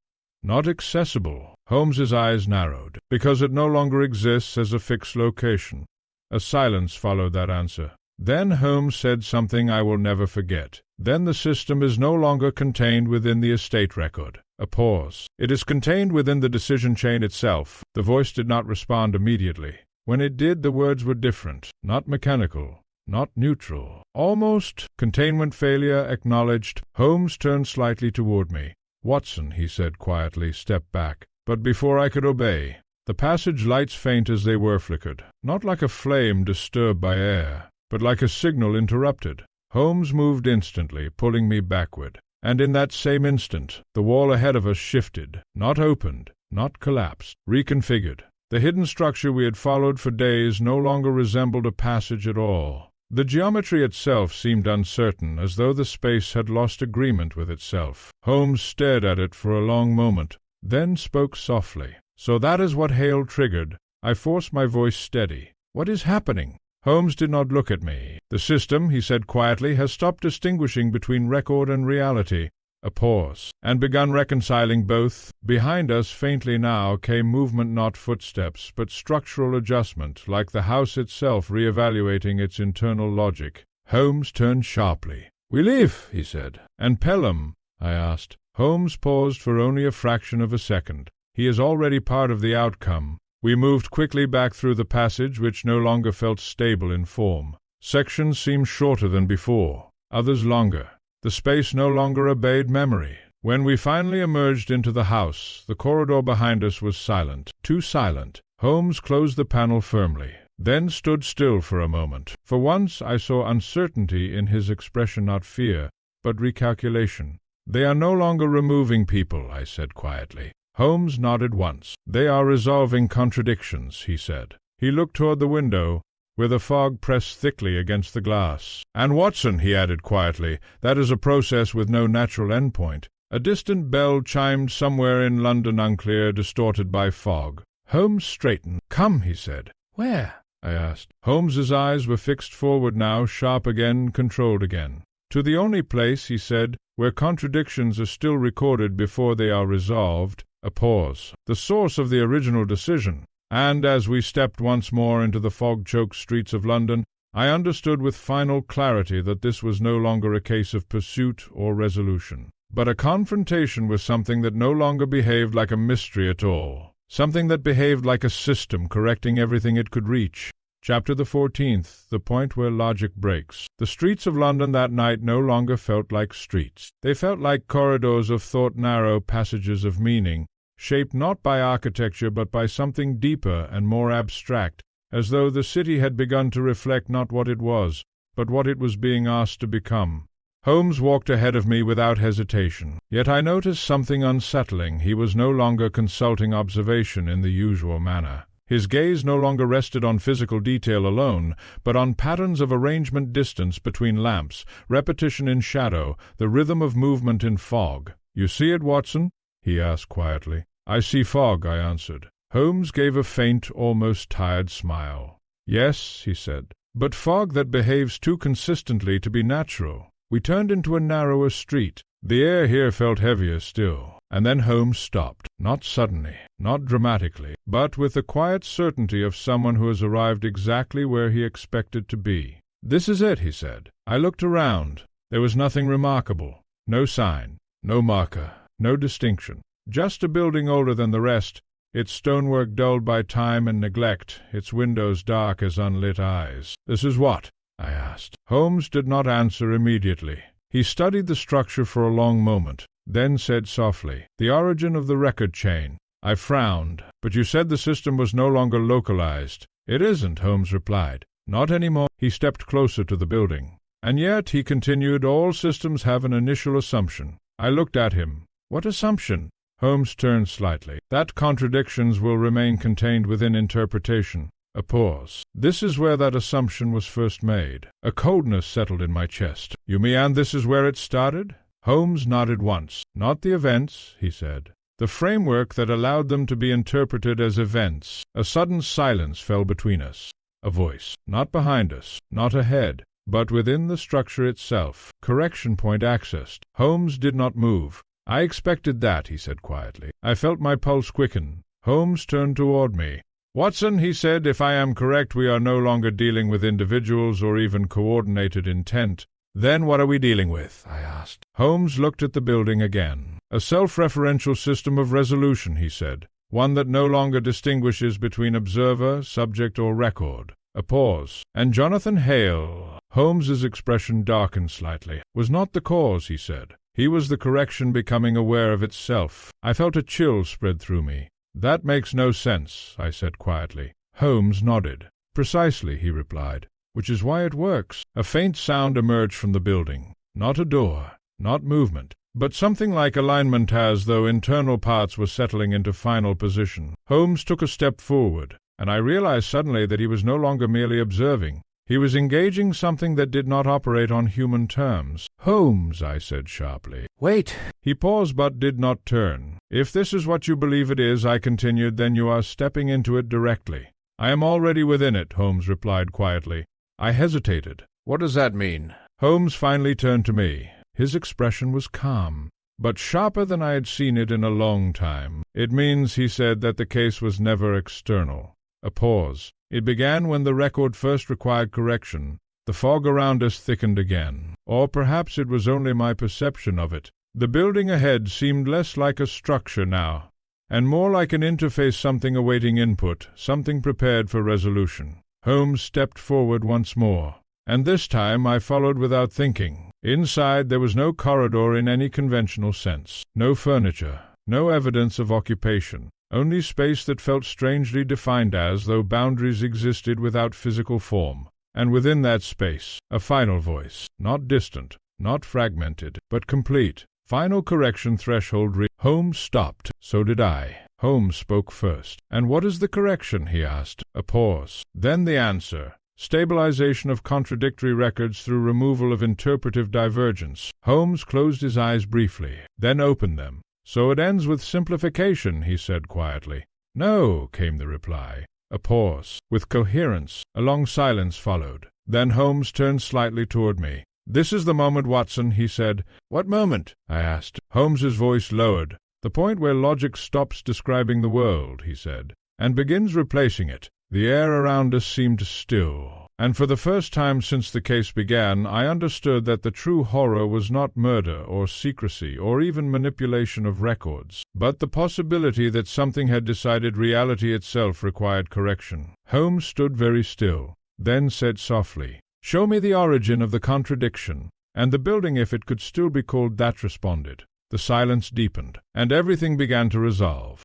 "Not accessible." Holmes's eyes narrowed. "Because it no longer exists as a fixed location." A silence followed that answer. Then Holmes said something I will never forget. "Then the system is no longer contained within the estate record." A pause. "It is contained within the decision chain itself." The voice did not respond immediately. When it did, the words were different, not mechanical, not neutral. Almost containment failure acknowledged. Holmes turned slightly toward me. "Watson," he said quietly, "step back." But before I could obey, the passage lights faint as they were flickered, not like a flame disturbed by air, but like a signal interrupted. Holmes moved instantly, pulling me backward. And in that same instant, the wall ahead of us shifted, not opened, not collapsed, reconfigured. The hidden structure we had followed for days no longer resembled a passage at all. The geometry itself seemed uncertain, as though the space had lost agreement with itself. Holmes stared at it for a long moment, then spoke softly. "So that is what Hale triggered." I forced my voice steady. "What is happening?" Holmes did not look at me. "The system," he said quietly, "has stopped distinguishing between record and reality." A pause. "And begun reconciling both." Behind us, faintly now, came movement, not footsteps, but structural adjustment, like the house itself reevaluating its internal logic. Holmes turned sharply. "We leave," he said. "And Pelham?" I asked. Holmes paused for only a fraction of a second. "He is already part of the outcome." We moved quickly back through the passage, which no longer felt stable in form. Sections seemed shorter than before, others longer. The space no longer obeyed memory. When we finally emerged into the house, the corridor behind us was silent, too silent. Holmes closed the panel firmly, then stood still for a moment. For once I saw uncertainty in his expression, not fear, but recalculation. "They are no longer removing people," I said quietly. Holmes nodded once. "They are resolving contradictions," he said. He looked toward the window, where the fog pressed thickly against the glass. "And Watson," he added quietly, "that is a process with no natural endpoint." A distant bell chimed somewhere in London, unclear, distorted by fog. Holmes straightened. "Come," he said. "Where?" I asked. Holmes's eyes were fixed forward now, sharp again, controlled again. "To the only place," he said, "where contradictions are still recorded before they are resolved." A pause. "The source of the original decision." And as we stepped once more into the fog-choked streets of London, I understood with final clarity that this was no longer a case of pursuit or resolution, but a confrontation with something that no longer behaved like a mystery at all, something that behaved like a system correcting everything it could reach. Chapter the 14th, the point where logic breaks. The streets of London that night no longer felt like streets. They felt like corridors of thought, narrow passages of meaning, shaped not by architecture but by something deeper and more abstract, as though the city had begun to reflect not what it was, but what it was being asked to become. Holmes walked ahead of me without hesitation, yet I noticed something unsettling. He was no longer consulting observation in the usual manner. His gaze no longer rested on physical detail alone, but on patterns of arrangement, distance between lamps, repetition in shadow, the rhythm of movement in fog. "You see it, Watson?" he asked quietly. "I see fog," I answered. Holmes gave a faint, almost tired smile. "Yes," he said, "but fog that behaves too consistently to be natural." We turned into a narrower street. The air here felt heavier still, and then Holmes stopped, not suddenly, not dramatically, but with the quiet certainty of someone who has arrived exactly where he expected to be. "This is it," he said. I looked around. There was nothing remarkable, no sign, no marker, no distinction. Just a building older than the rest, its stonework dulled by time and neglect, its windows dark as unlit eyes. "This is what?" I asked. Holmes did not answer immediately. He studied the structure for a long moment, then said softly, "The origin of the record chain." I frowned. "But you said the system was no longer localized." "It isn't," Holmes replied. Not anymore. He stepped closer to the building. And yet, he continued, all systems have an initial assumption. I looked at him. What assumption? Holmes turned slightly. That contradictions will remain contained within interpretation. A pause. This is where that assumption was first made. A coldness settled in my chest. You mean and this is where it started? Holmes nodded once. Not the events, he said. The framework that allowed them to be interpreted as events. A sudden silence fell between us. A voice. Not behind us. Not ahead. But within the structure itself. Correction point accessed. Holmes did not move. I expected that, he said quietly. I felt my pulse quicken. Holmes turned toward me. Watson, he said, if I am correct, we are no longer dealing with individuals or even coordinated intent. Then what are we dealing with? I asked. Holmes looked at the building again. A self-referential system of resolution, he said. One that no longer distinguishes between observer, subject, or record. A pause. And Jonathan Hale, Holmes's expression darkened slightly, was not the cause, he said. He was the correction becoming aware of itself. I felt a chill spread through me. That makes no sense, I said quietly. Holmes nodded. Precisely, he replied. Which is why it works. A faint sound emerged from the building. Not a door, not movement, but something like alignment as though internal parts were settling into final position. Holmes took a step forward, and I realized suddenly that he was no longer merely observing. He was engaging something that did not operate on human terms. Holmes, I said sharply. Wait. He paused but did not turn. If this is what you believe it is, I continued, then you are stepping into it directly. I am already within it, Holmes replied quietly. I hesitated. What does that mean? Holmes finally turned to me. His expression was calm, but sharper than I had seen it in a long time. It means, he said, that the case was never external. A pause. It began when the record first required correction. The fog around us thickened again. Or perhaps it was only my perception of it. The building ahead seemed less like a structure now, and more like an interface, something awaiting input, something prepared for resolution. Holmes stepped forward once more, and this time I followed without thinking. Inside there was no corridor in any conventional sense, no furniture, no evidence of occupation, only space that felt strangely defined as though boundaries existed without physical form. And within that space, a final voice, not distant, not fragmented, but complete. Final correction threshold Holmes stopped. So did I. Holmes spoke first. And what is the correction? He asked. A pause. Then the answer. Stabilization of contradictory records through removal of interpretive divergence. Holmes closed his eyes briefly, then opened them. So it ends with simplification, he said quietly. No, came the reply. A pause. With coherence, a long silence followed. Then Holmes turned slightly toward me. This is the moment, Watson, he said. What moment? I asked. Holmes's voice lowered. The point where logic stops describing the world, he said, and begins replacing it. The air around us seemed still, and for the first time since the case began, I understood that the true horror was not murder or secrecy or even manipulation of records, but the possibility that something had decided reality itself required correction. Holmes stood very still, then said softly, "Show me the origin of the contradiction," and the building, if it could still be called that, responded. The silence deepened, and everything began to resolve.